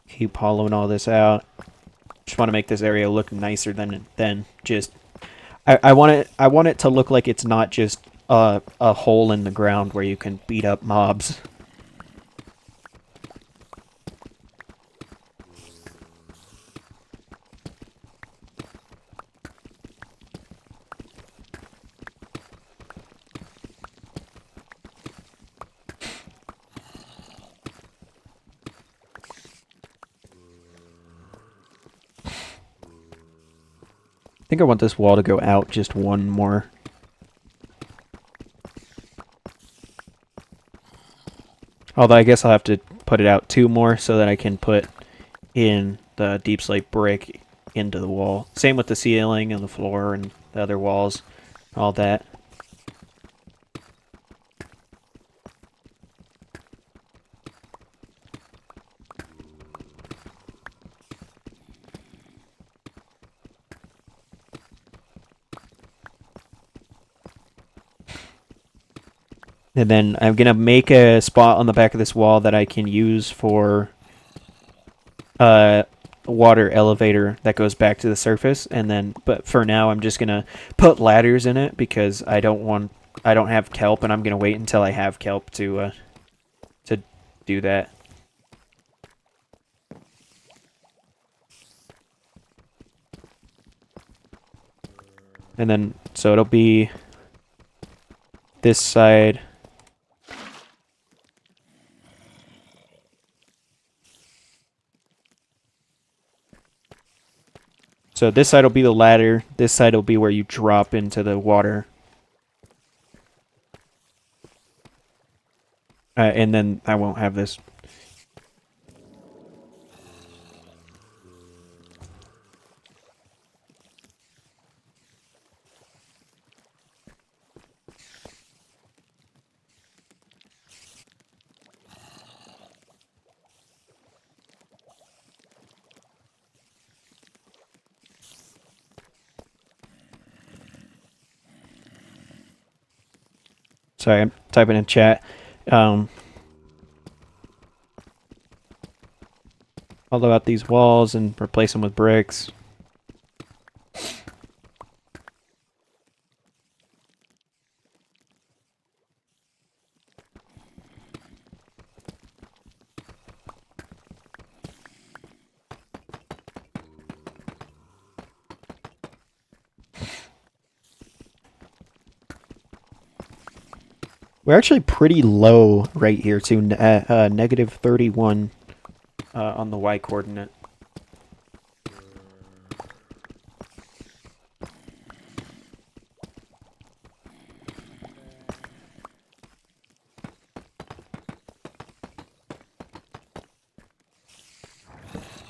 Keep hollowing all this out. Just want to make this area look nicer than just. I want it to look like it's not just a hole in the ground where you can beat up mobs. I think I want this wall to go out just one more. Although I guess I'll have to put it out 2 more so that I can put in the deep slate brick into the wall. Same with the ceiling and the floor and the other walls, all that. And then I'm going to make a spot on the back of this wall that I can use for a water elevator that goes back to the surface. And then, but for now, I'm just going to put ladders in it because I don't have kelp, and I'm going to wait until I have kelp to do that. And then, so it'll be this side. So this side will be the ladder. This side will be where you drop into the water. And then I won't have this. Sorry, I'm typing in chat. Hollow out these walls and replace them with bricks. We're actually pretty low right here, too. Negative 31 on the Y coordinate.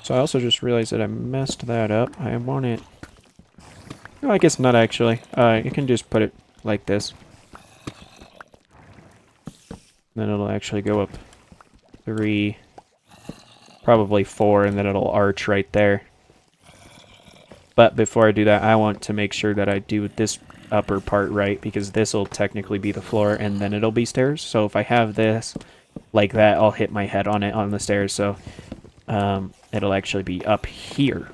So I also just realized that I messed that up. I want it... No, I guess not actually. You can just put it like this. Then it'll actually go up 3. Probably 4, and then it'll arch right there. But before I do that, I want to make sure that I do this upper part right, because this will technically be the floor, and then it'll be stairs. So if I have this like that, I'll hit my head on it on the stairs, so it'll actually be up here.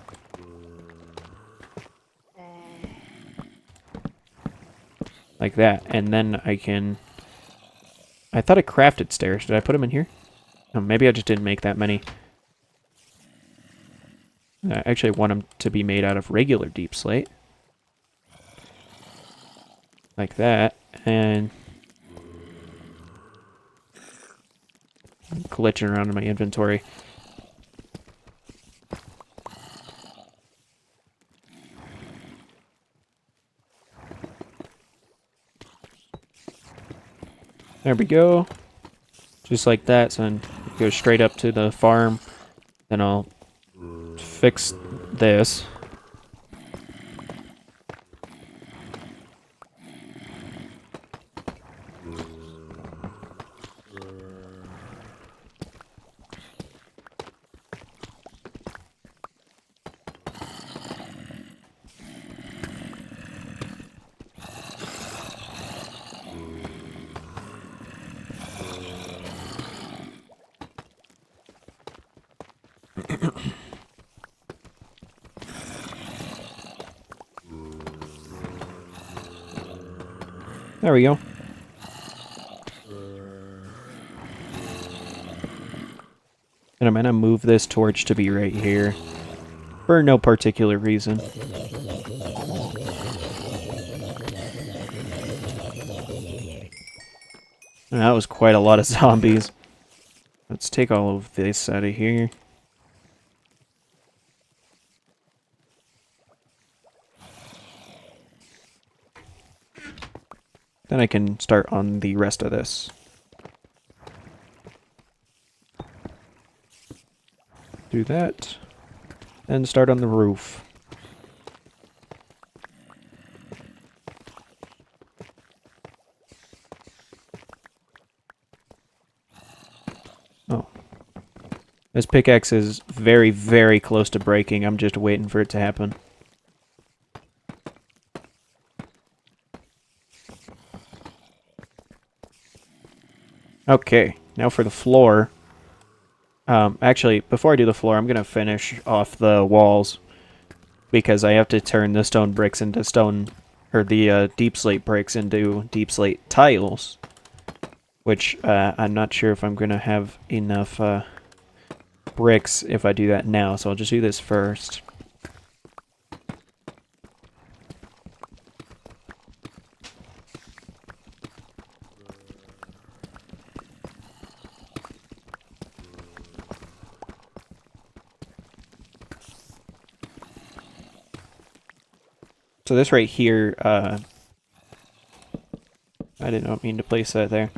Like that, and then I can... I thought I crafted stairs. Did I put them in here? No, maybe I just didn't make that many. I actually want them to be made out of regular deep slate. Like that, and... I'm glitching around in my inventory. There we go. Just like that, so then go straight up to the farm. Then I'll fix this. There we go. And I'm gonna move this torch to be right here. For no particular reason. And that was quite a lot of zombies. Let's take all of this out of here. Then I can start on the rest of this. Do that. And start on the roof. Oh. This pickaxe is very, very close to breaking. I'm just waiting for it to happen. Okay, now for the floor. Actually, before I do the floor, I'm going to finish off the walls. Because I have to turn the stone bricks into stone... Or the deep slate bricks into deep slate tiles. Which, I'm not sure if I'm going to have enough bricks if I do that now. So I'll just do this first. So this right here, I did not mean to place that there.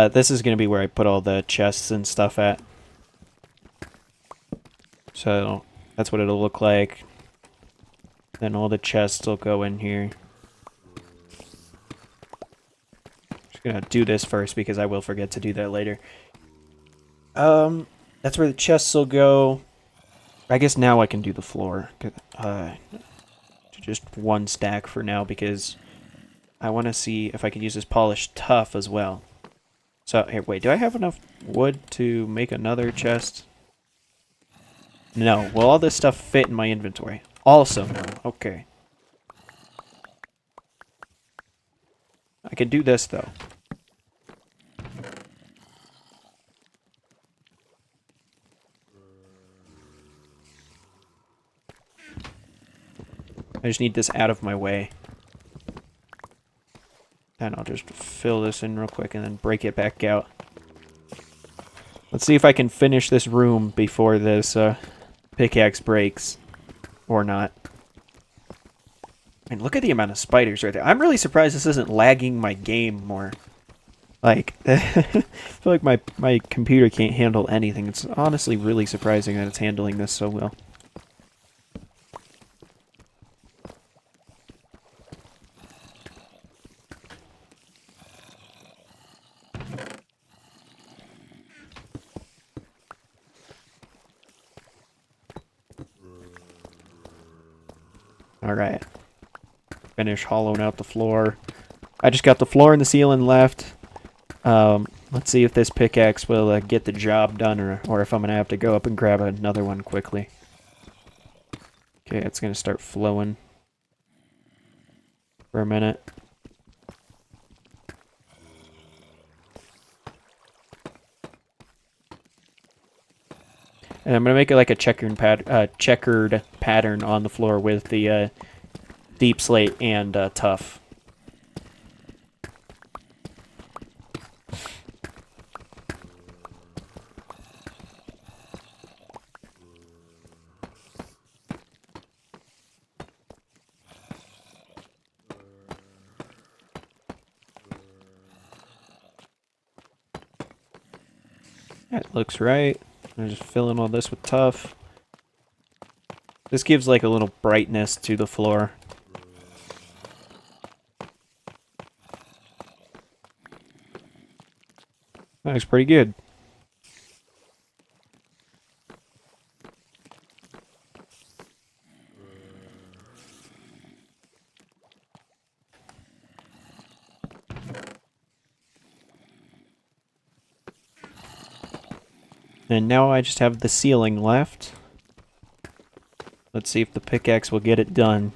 This is going to be where I put all the chests and stuff at. So that's what it'll look like. Then all the chests will go in here. Just going to do this first because I will forget to do that later. That's where the chests will go. I guess now I can do the floor. Just one stack for now because I want to see if I can use this polished tuff as well. So, here, wait, do I have enough wood to make another chest? No. Will all this stuff fit in my inventory? Also no. Okay. I can do this, though. I just need this out of my way. And I'll just fill this in real quick and then break it back out. Let's see if I can finish this room before this pickaxe breaks. Or not. I mean, look at the amount of spiders right there. I'm really surprised this isn't lagging my game more. Like, I feel like my computer can't handle anything. It's honestly really surprising that it's handling this so well. Alright. Finish hollowing out the floor. I just got the floor and the ceiling left. Let's see if this pickaxe will get the job done, or if I'm going to have to go up and grab another one quickly. Okay, it's going to start flowing for a minute. And I'm going to make it like a checkered pattern on the floor with the deep slate and tough. That looks right. I'm just filling all this with tough. This gives like a little brightness to the floor. That looks pretty good. And now I just have the ceiling left. Let's see if the pickaxe will get it done.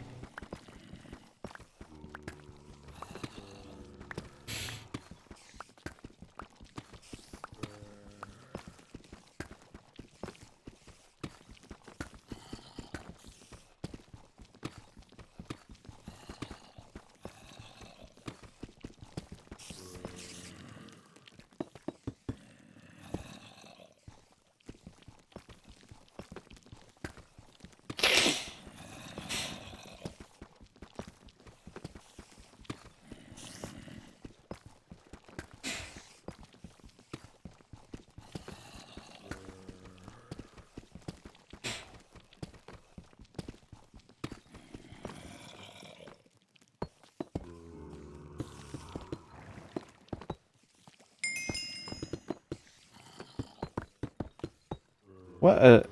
What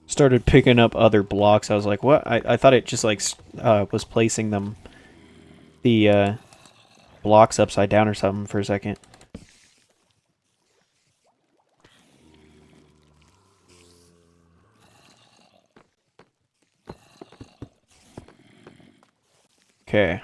started picking up other blocks. I was like, what? I thought it just like was placing them, the blocks upside down or something for a second. Okay.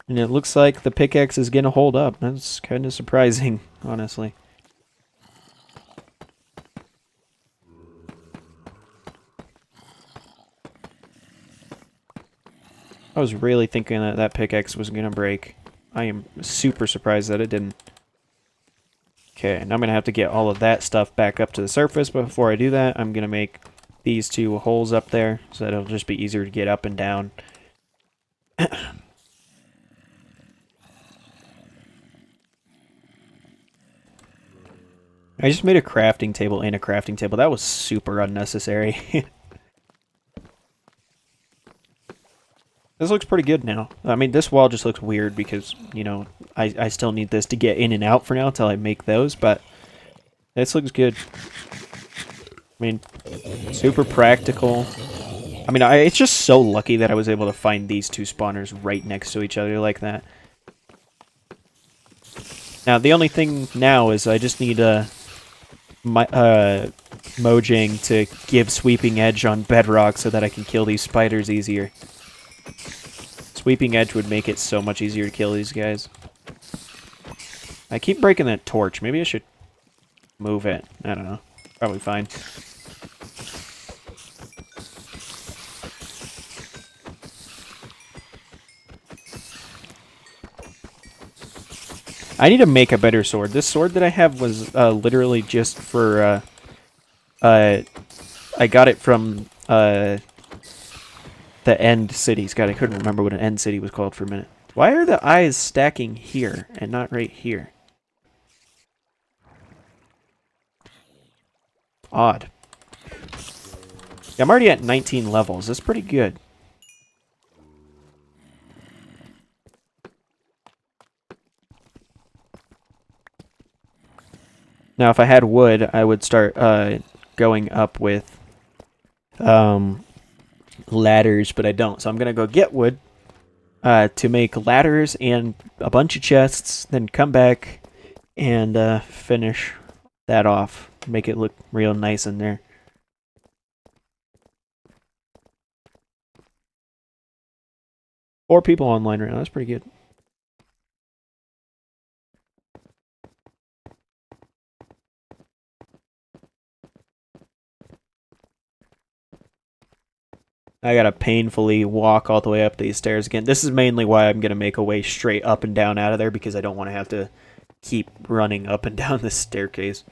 And it looks like the pickaxe is going to hold up. That's kind of surprising, honestly. I was really thinking that that pickaxe was going to break. I am super surprised that it didn't. Okay, and I'm going to have to get all of that stuff back up to the surface, but before I do that, I'm going to make these two holes up there, so that it'll just be easier to get up and down. I just made a crafting table and a crafting table. That was super unnecessary. This looks pretty good now. I mean, this wall just looks weird because, you know, I still need this to get in and out for now until I make those, but this looks good. I mean, super practical. I mean, it's just so lucky that I was able to find these two spawners right next to each other like that. Now, the only thing now is I just need Mojang to give Sweeping Edge on Bedrock so that I can kill these spiders easier. Sweeping Edge would make it so much easier to kill these guys. I keep breaking that torch. Maybe I should move it. I don't know. Probably fine. I need to make a better sword. This sword that I have was literally just for... I got it from the End Cities. God, I couldn't remember what an End City was called for a minute. Why are the eyes stacking here and not right here? Odd. I'm already at 19 levels. That's pretty good. Now, if I had wood, I would start going up with ladders, but I don't. So I'm going to go get wood to make ladders and a bunch of chests, then come back and finish that off. Make it look real nice in there. Four people online right now. That's pretty good. I gotta painfully walk all the way up these stairs again. This is mainly why I'm gonna make a way straight up and down out of there, because I don't want to have to keep running up and down this staircase.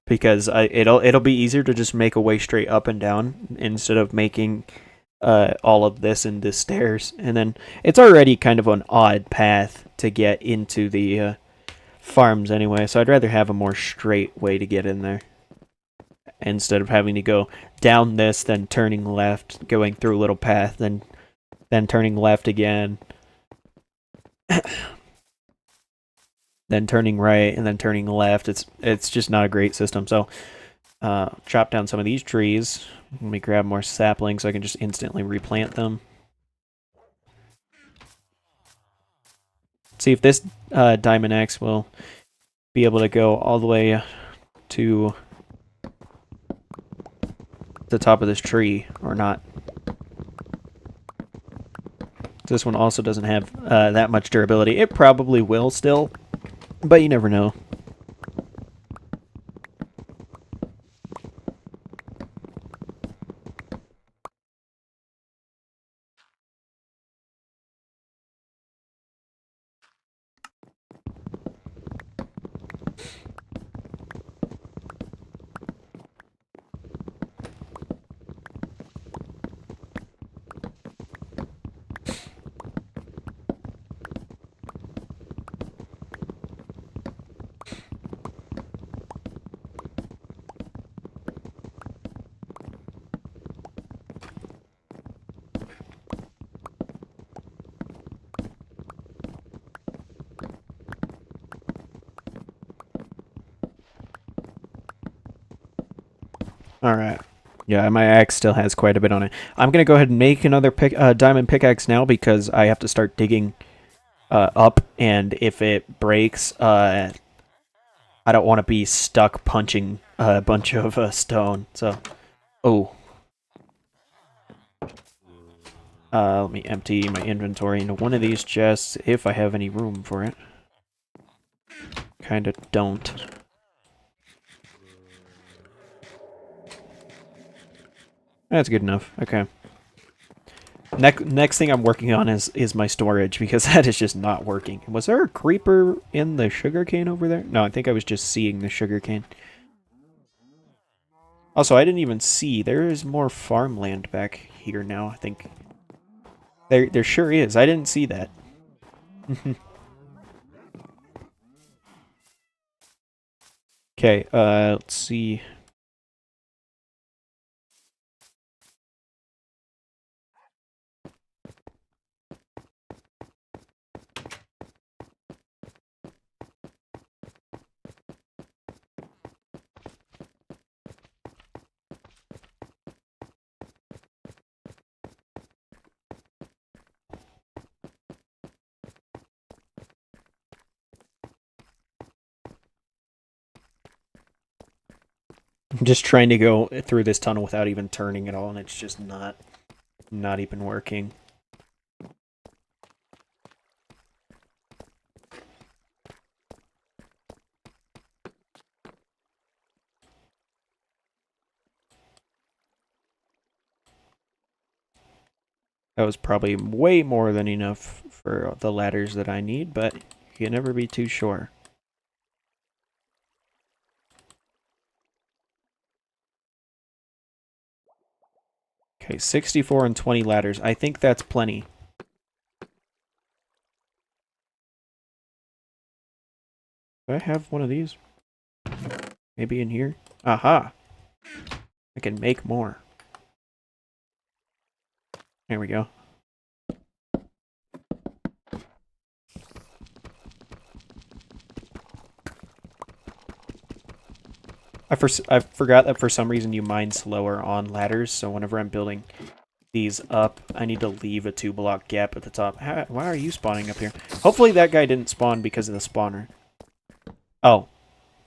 Because it'll be easier to just make a way straight up and down instead of making all of this into stairs. And then it's already kind of an odd path to get into the farms anyway, so I'd rather have a more straight way to get in there instead of having to go down this, then turning left, going through a little path, then turning left again, then turning right, and then turning left. It's just not a great system. So chop down some of these trees. Let me grab more saplings so I can just instantly replant them. See if this diamond axe will be able to go all the way to the top of this tree or not. This one also doesn't have that much durability. It probably will still, but you never know. Alright. Yeah, my axe still has quite a bit on it. I'm going to go ahead and make another diamond pickaxe now because I have to start digging up, and if it breaks, I don't want to be stuck punching a bunch of stone. So, oh. Let me empty my inventory into one of these chests if I have any room for it. Kinda don't. That's good enough. Okay. Next thing I'm working on is my storage, because that is just not working. Was there a creeper in the sugarcane over there? No, I think I was just seeing the sugarcane. Also, I didn't even see. There is more farmland back here now, I think. There sure is. I didn't see that. Okay, let's see. I'm just trying to go through this tunnel without even turning at all, and it's just not even working. That was probably way more than enough for the ladders that I need, but you can never be too sure. Okay, 64 and 20 ladders. I think that's plenty. Do I have one of these? Maybe in here? Aha! I can make more. There we go. I forgot that for some reason you mine slower on ladders, so whenever I'm building these up, I need to leave a 2-block gap at the top. Why are you spawning up here? Hopefully that guy didn't spawn because of the spawner. Oh.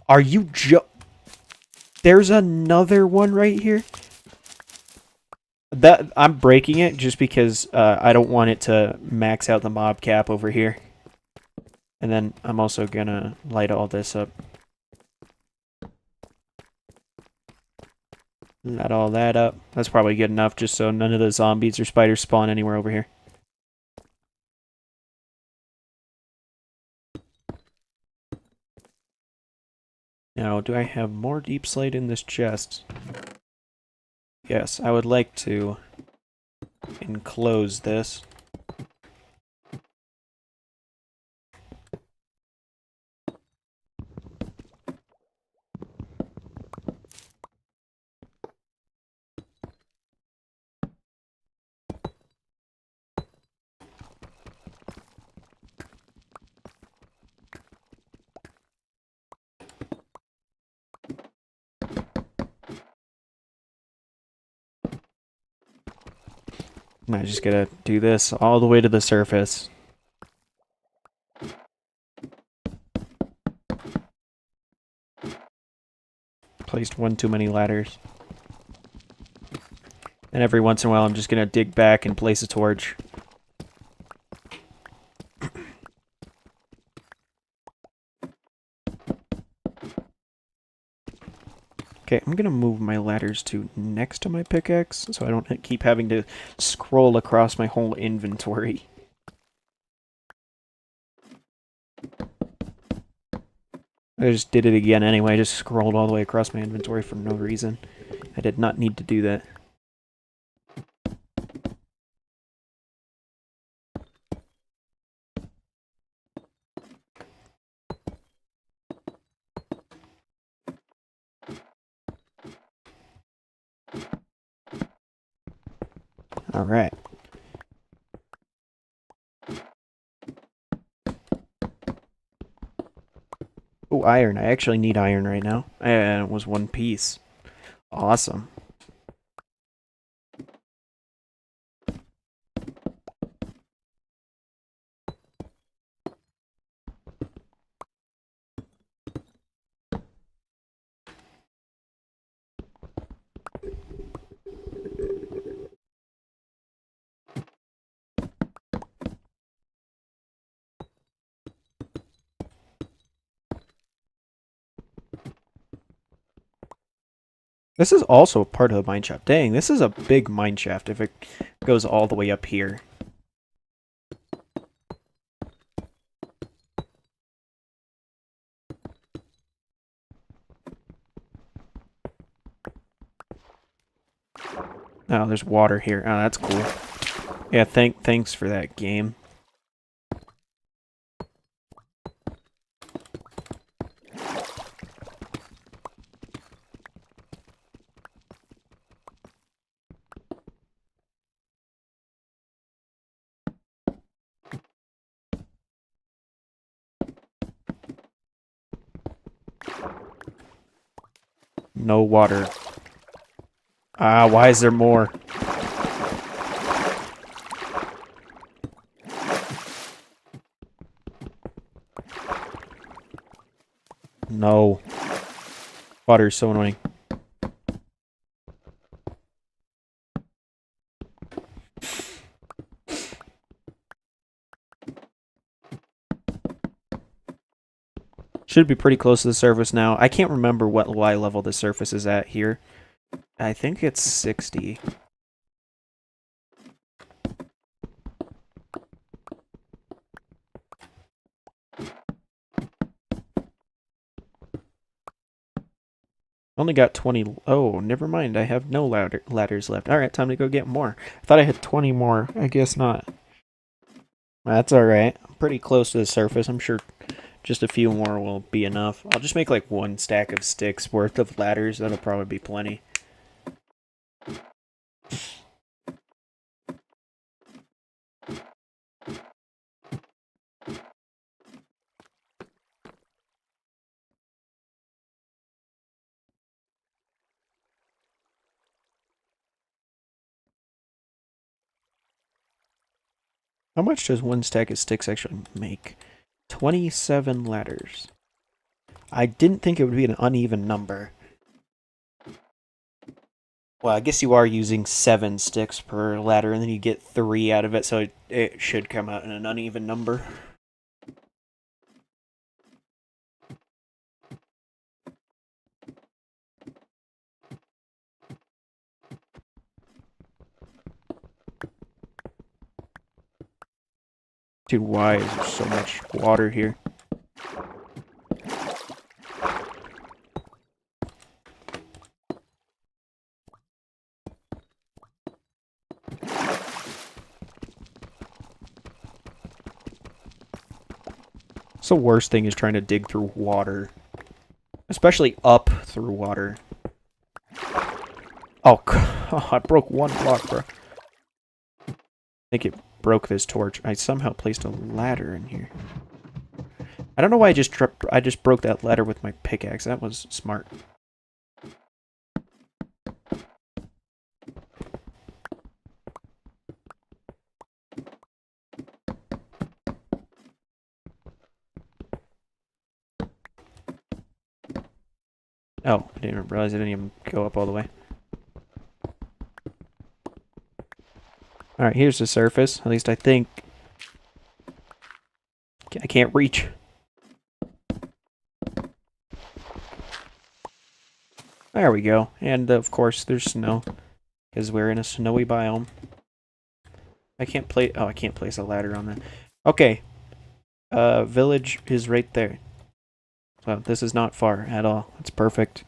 Are you There's another one right here? That I'm breaking it just because I don't want it to max out the mob cap over here. And then I'm also gonna light all this up. Light all that up. That's probably good enough just so none of the zombies or spiders spawn anywhere over here. Now, do I have more deep slate in this chest? Yes, I would like to enclose this. I just gotta do this all the way to the surface. Placed one too many ladders. And every once in a while I'm just gonna dig back and place a torch. Okay, I'm gonna move my ladders to next to my pickaxe so I don't keep having to scroll across my whole inventory. I just did it again anyway, I just scrolled all the way across my inventory for no reason. I did not need to do that. Alright. Oh, iron. I actually need iron right now. And it was one piece. Awesome. This is also part of the mine shaft. Dang, this is a big mine shaft if it goes all the way up here. Oh, there's water here. Oh, that's cool. Yeah, thanks for that, game. No water. Ah, why is there more? No. Water is so annoying. Should be pretty close to the surface now. I can't remember what Y level the surface is at here. I think it's 60. Only got 20. Oh, never mind. I have no ladders left. Alright, time to go get more. I thought I had 20 more. I guess not. That's alright. I'm pretty close to the surface. I'm sure just a few more will be enough. I'll just make like one stack of sticks worth of ladders. That'll probably be plenty. How much does one stack of sticks actually make? 27 ladders. I didn't think it would be an uneven number. Well, I guess you are using 7 sticks per ladder, and then you get 3 out of it, so it should come out in an uneven number. Dude, why is there so much water here? It's the worst thing is trying to dig through water. Especially up through water. Oh, I broke one block, bro. I think it broke this torch. I somehow placed a ladder in here. I don't know why I just broke that ladder with my pickaxe. That was smart. Oh, I didn't realize I didn't even go up all the way. Alright, here's the surface. At least I think. I can't reach. There we go. And, of course, there's snow. Because we're in a snowy biome. I can't place... Oh, I can't place a ladder on that. Okay. Village is right there. So, this is not far at all. It's perfect.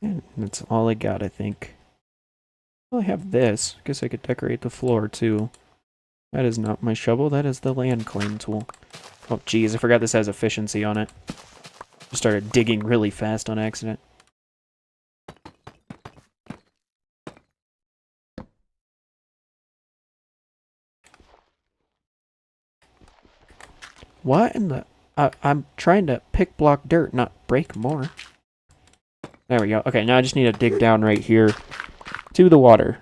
And that's all I got, I think. Well, I have this. Guess I could decorate the floor, too. That is not my shovel. That is the land claim tool. Oh, geez. I forgot this has efficiency on it. Just started digging really fast on accident. What in the... I'm trying to pick block dirt, not break more. There we go. Okay, now I just need to dig down right here to the water.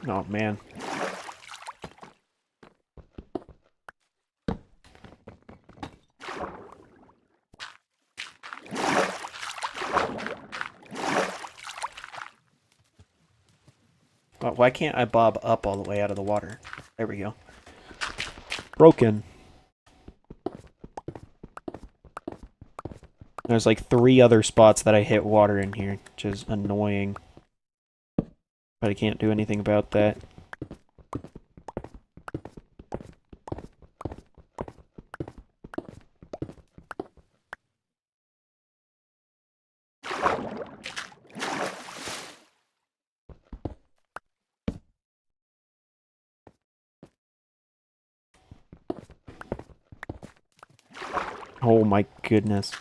Oh, man. Oh, why can't I bob up all the way out of the water? There we go. Broken. There's like 3 other spots that I hit water in here, which is annoying. But I can't do anything about that. Oh my goodness.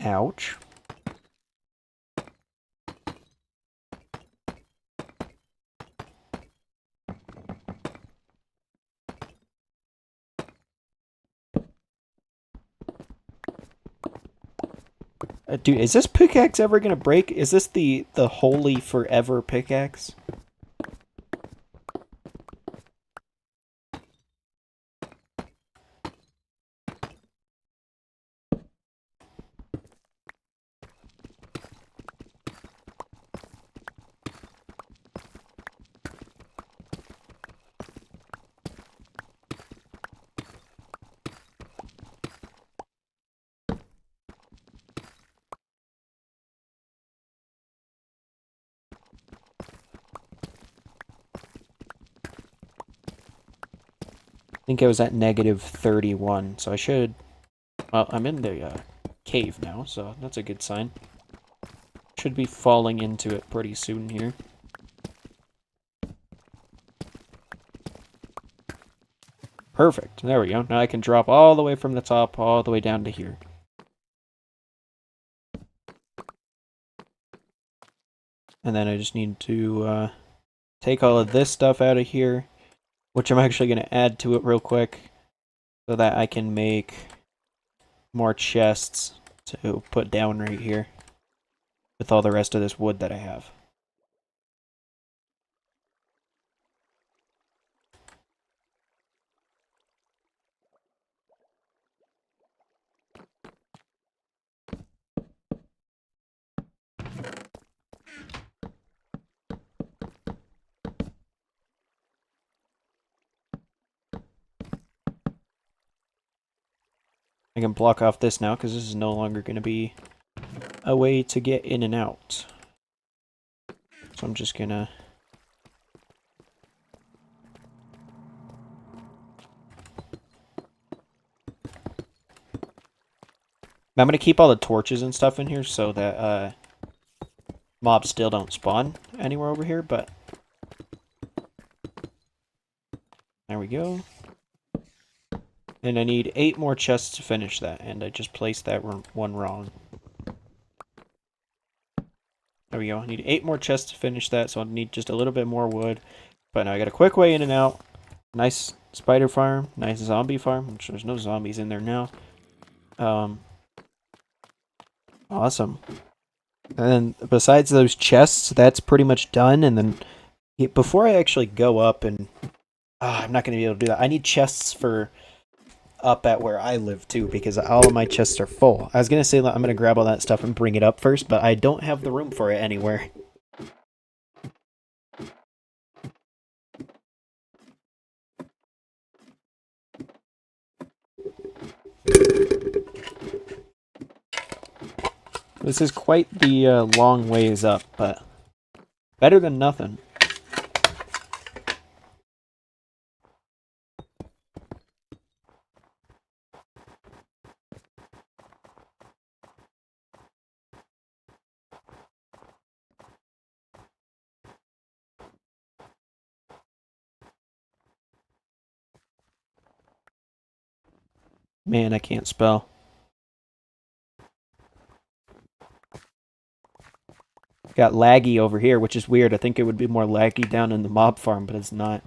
Ouch. Dude, is this pickaxe ever gonna break? Is this the holy forever pickaxe? think I was at negative 31, so I should... Well, I'm in the cave now, so that's a good sign. Should be falling into it pretty soon here. Perfect. There we go. Now I can drop all the way from the top all the way down to here. And then I just need to take all of this stuff out of here, which I'm actually going to add to it real quick so that I can make more chests to put down right here with all the rest of this wood that I have. I can block off this now because this is no longer going to be a way to get in and out. So I'm just going to... I'm going to keep all the torches and stuff in here so that mobs still don't spawn anywhere over here, but... There we go. And I need 8 more chests to finish that, and I just placed that one wrong. There we go. I need 8 more chests to finish that, so I'll need just a little bit more wood. But now I got a quick way in and out. Nice spider farm, nice zombie farm, which there's no zombies in there now. Awesome. And then besides those chests, that's pretty much done. And then before I actually go up and... I'm not going to be able to do that. I need chests for... up at where I live too, because all of my chests are full. I was gonna say I'm gonna grab all that stuff and bring it up first, but I don't have the room for it anywhere. This is quite the long ways up, but better than nothing. Man, I can't spell. Got laggy over here, which is weird. I think it would be more laggy down in the mob farm, but it's not.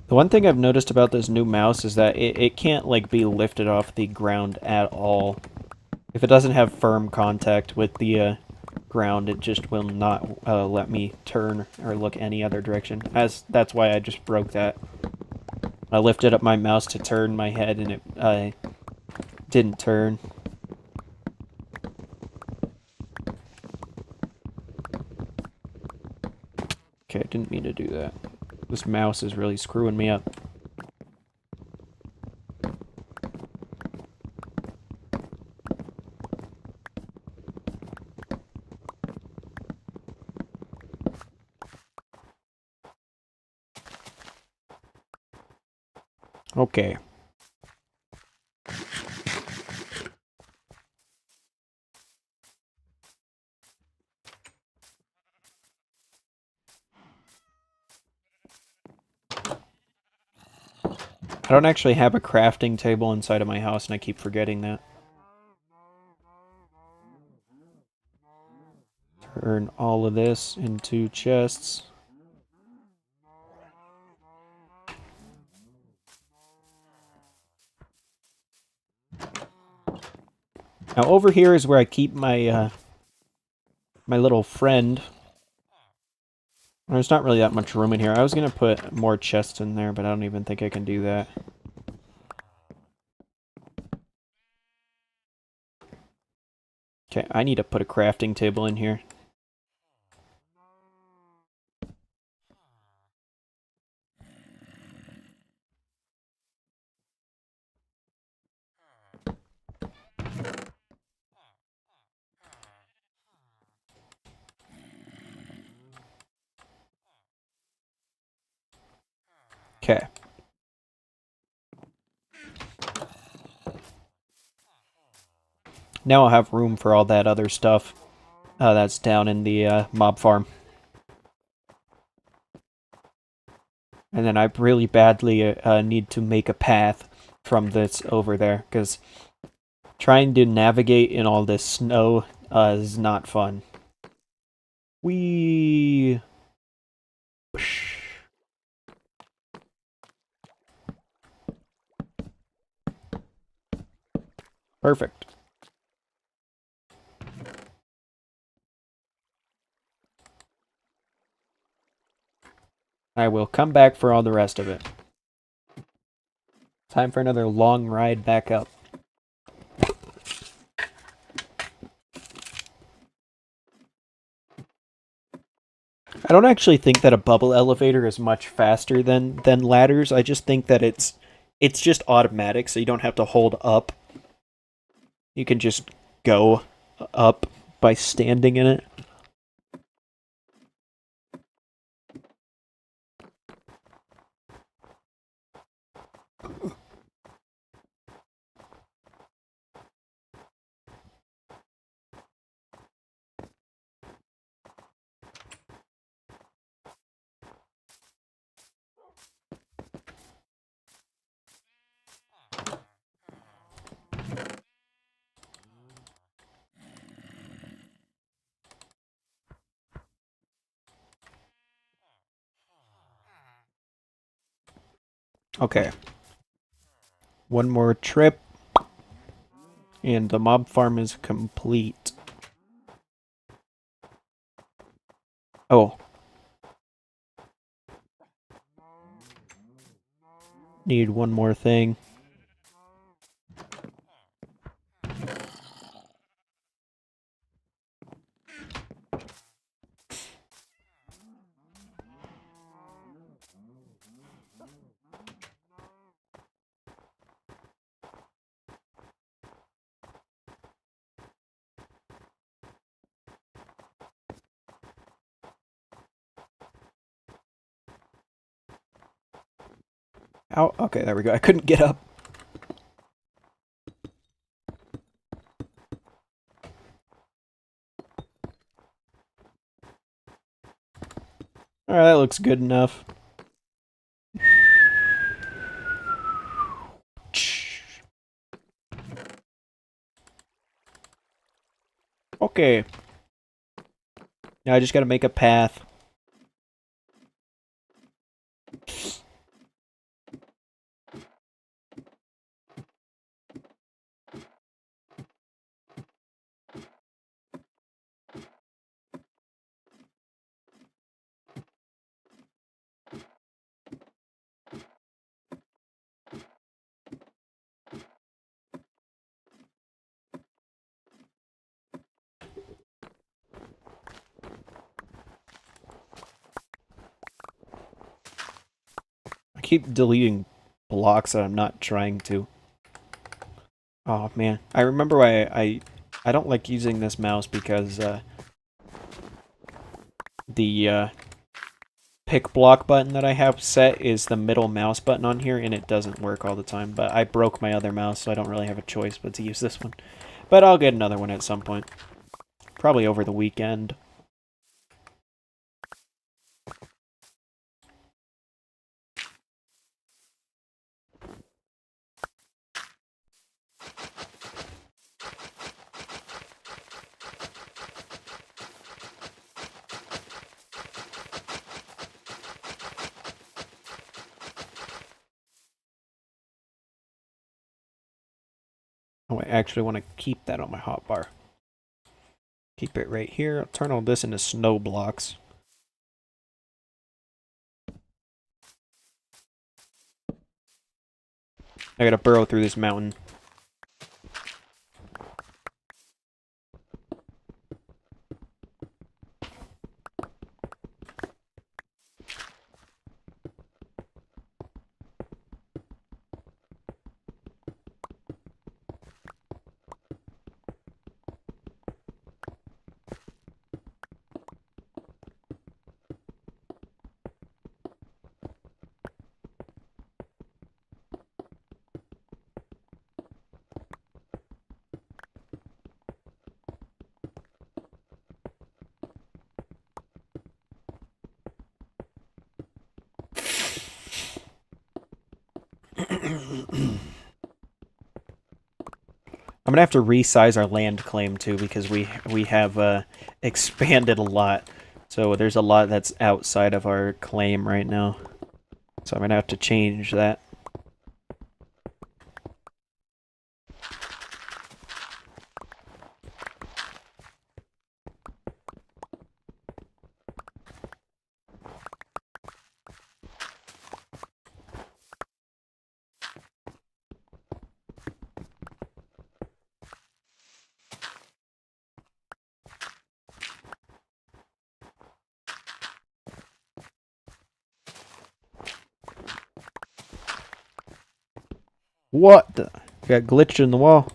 The one thing I've noticed about this new mouse is that it can't like be lifted off the ground at all. If it doesn't have firm contact with the ground, it just will not let me turn or look any other direction. That's why I just broke that. I lifted up my mouse to turn my head and it didn't turn. Okay, I didn't mean to do that. This mouse is really screwing me up. Okay. I don't actually have a crafting table inside of my house, and I keep forgetting that. Turn all of this into chests. Now over here is where I keep my my little friend. There's not really that much room in here. I was gonna put more chests in there, but I don't even think I can do that. Okay, I need to put a crafting table in here. Okay. Now I'll have room for all that other stuff that's down in the mob farm. And then I really badly need to make a path from this over there, because trying to navigate in all this snow is not fun. Whee! Perfect. I will come back for all the rest of it. Time for another long ride back up. I don't actually think that a bubble elevator is much faster than ladders. I just think that it's just automatic, so you don't have to hold up. You can just go up by standing in it. Okay. One more trip, and the mob farm is complete. Oh. Need one more thing. Ow. Okay, there we go. I couldn't get up. Alright, that looks good enough. Okay. Now I just gotta make a path. I keep deleting blocks that I'm not trying to. Oh man, I remember why I don't like using this mouse, because the pick block button that I have set is the middle mouse button on here, and it doesn't work all the time. But I broke my other mouse, so I don't really have a choice but to use this one. But I'll get another one at some point. Probably over the weekend. Oh, I actually want to keep that on my hotbar. Keep it right here. I'll turn all this into snow blocks. I gotta burrow through this mountain. I'm gonna have to resize our land claim too because we have expanded a lot. So there's a lot that's outside of our claim right now. So I'm gonna have to change that. What the? Got glitched in the wall.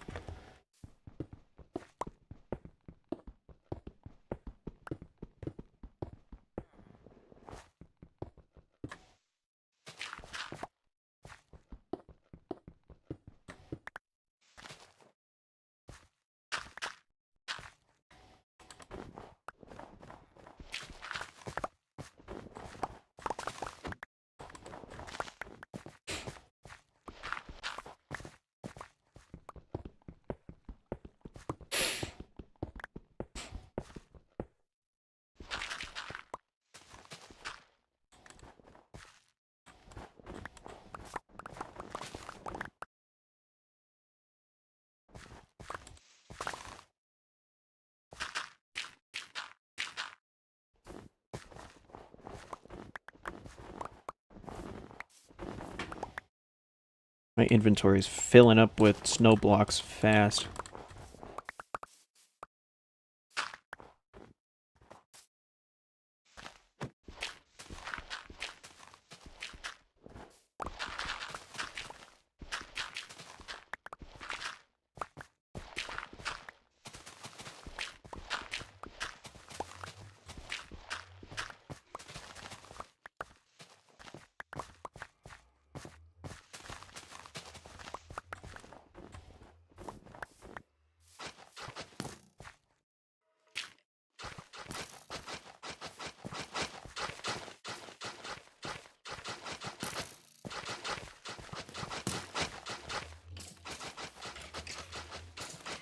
My inventory is filling up with snow blocks fast.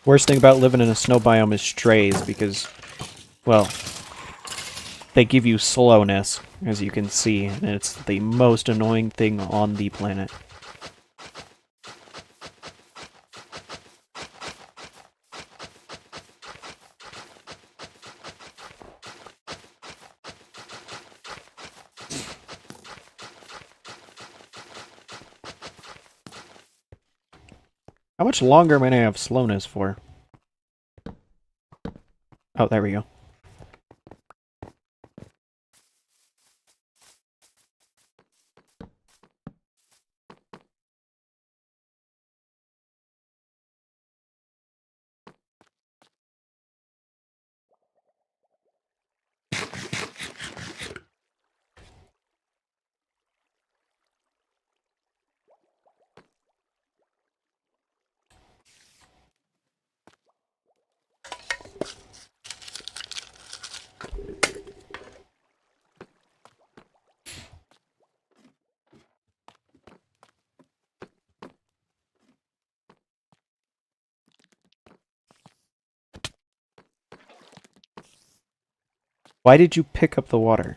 Worst thing about living in a snow biome is strays because, well, they give you slowness, as you can see, and it's the most annoying thing on the planet. How much longer am I gonna have slowness for? Oh, there we go. Why did you pick up the water?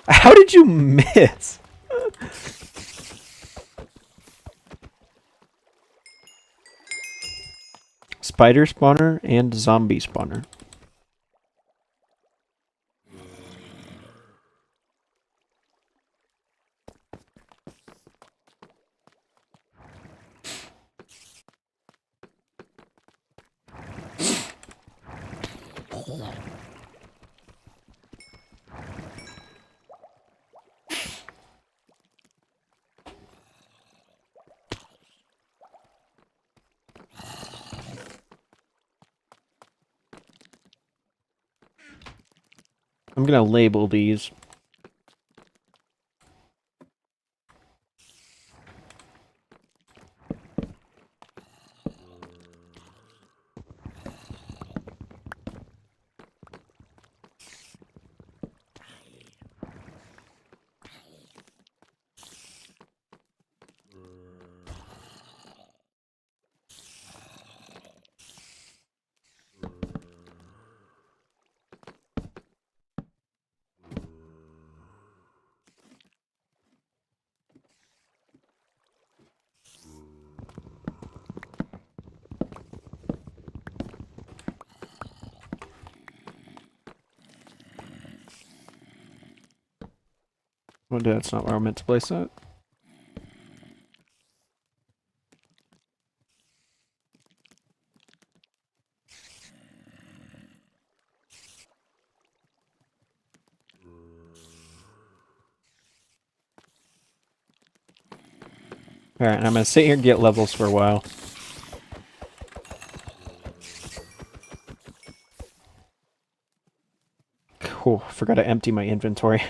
How did you miss? Spider spawner and zombie spawner. I'm gonna label these. Well, that's not where I meant to place that. Alright, I'm gonna sit here and get levels for a while. Cool, forgot to empty my inventory.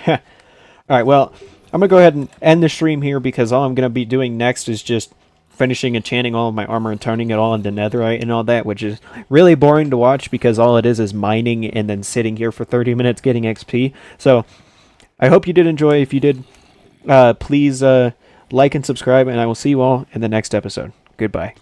Alright, well, I'm gonna go ahead and end the stream here because all I'm gonna be doing next is just finishing enchanting all of my armor and turning it all into netherite and all that, which is really boring to watch because all it is mining and then sitting here for 30 minutes getting XP. So, I hope you did enjoy. If you did, please like and subscribe, and I will see you all in the next episode. Goodbye.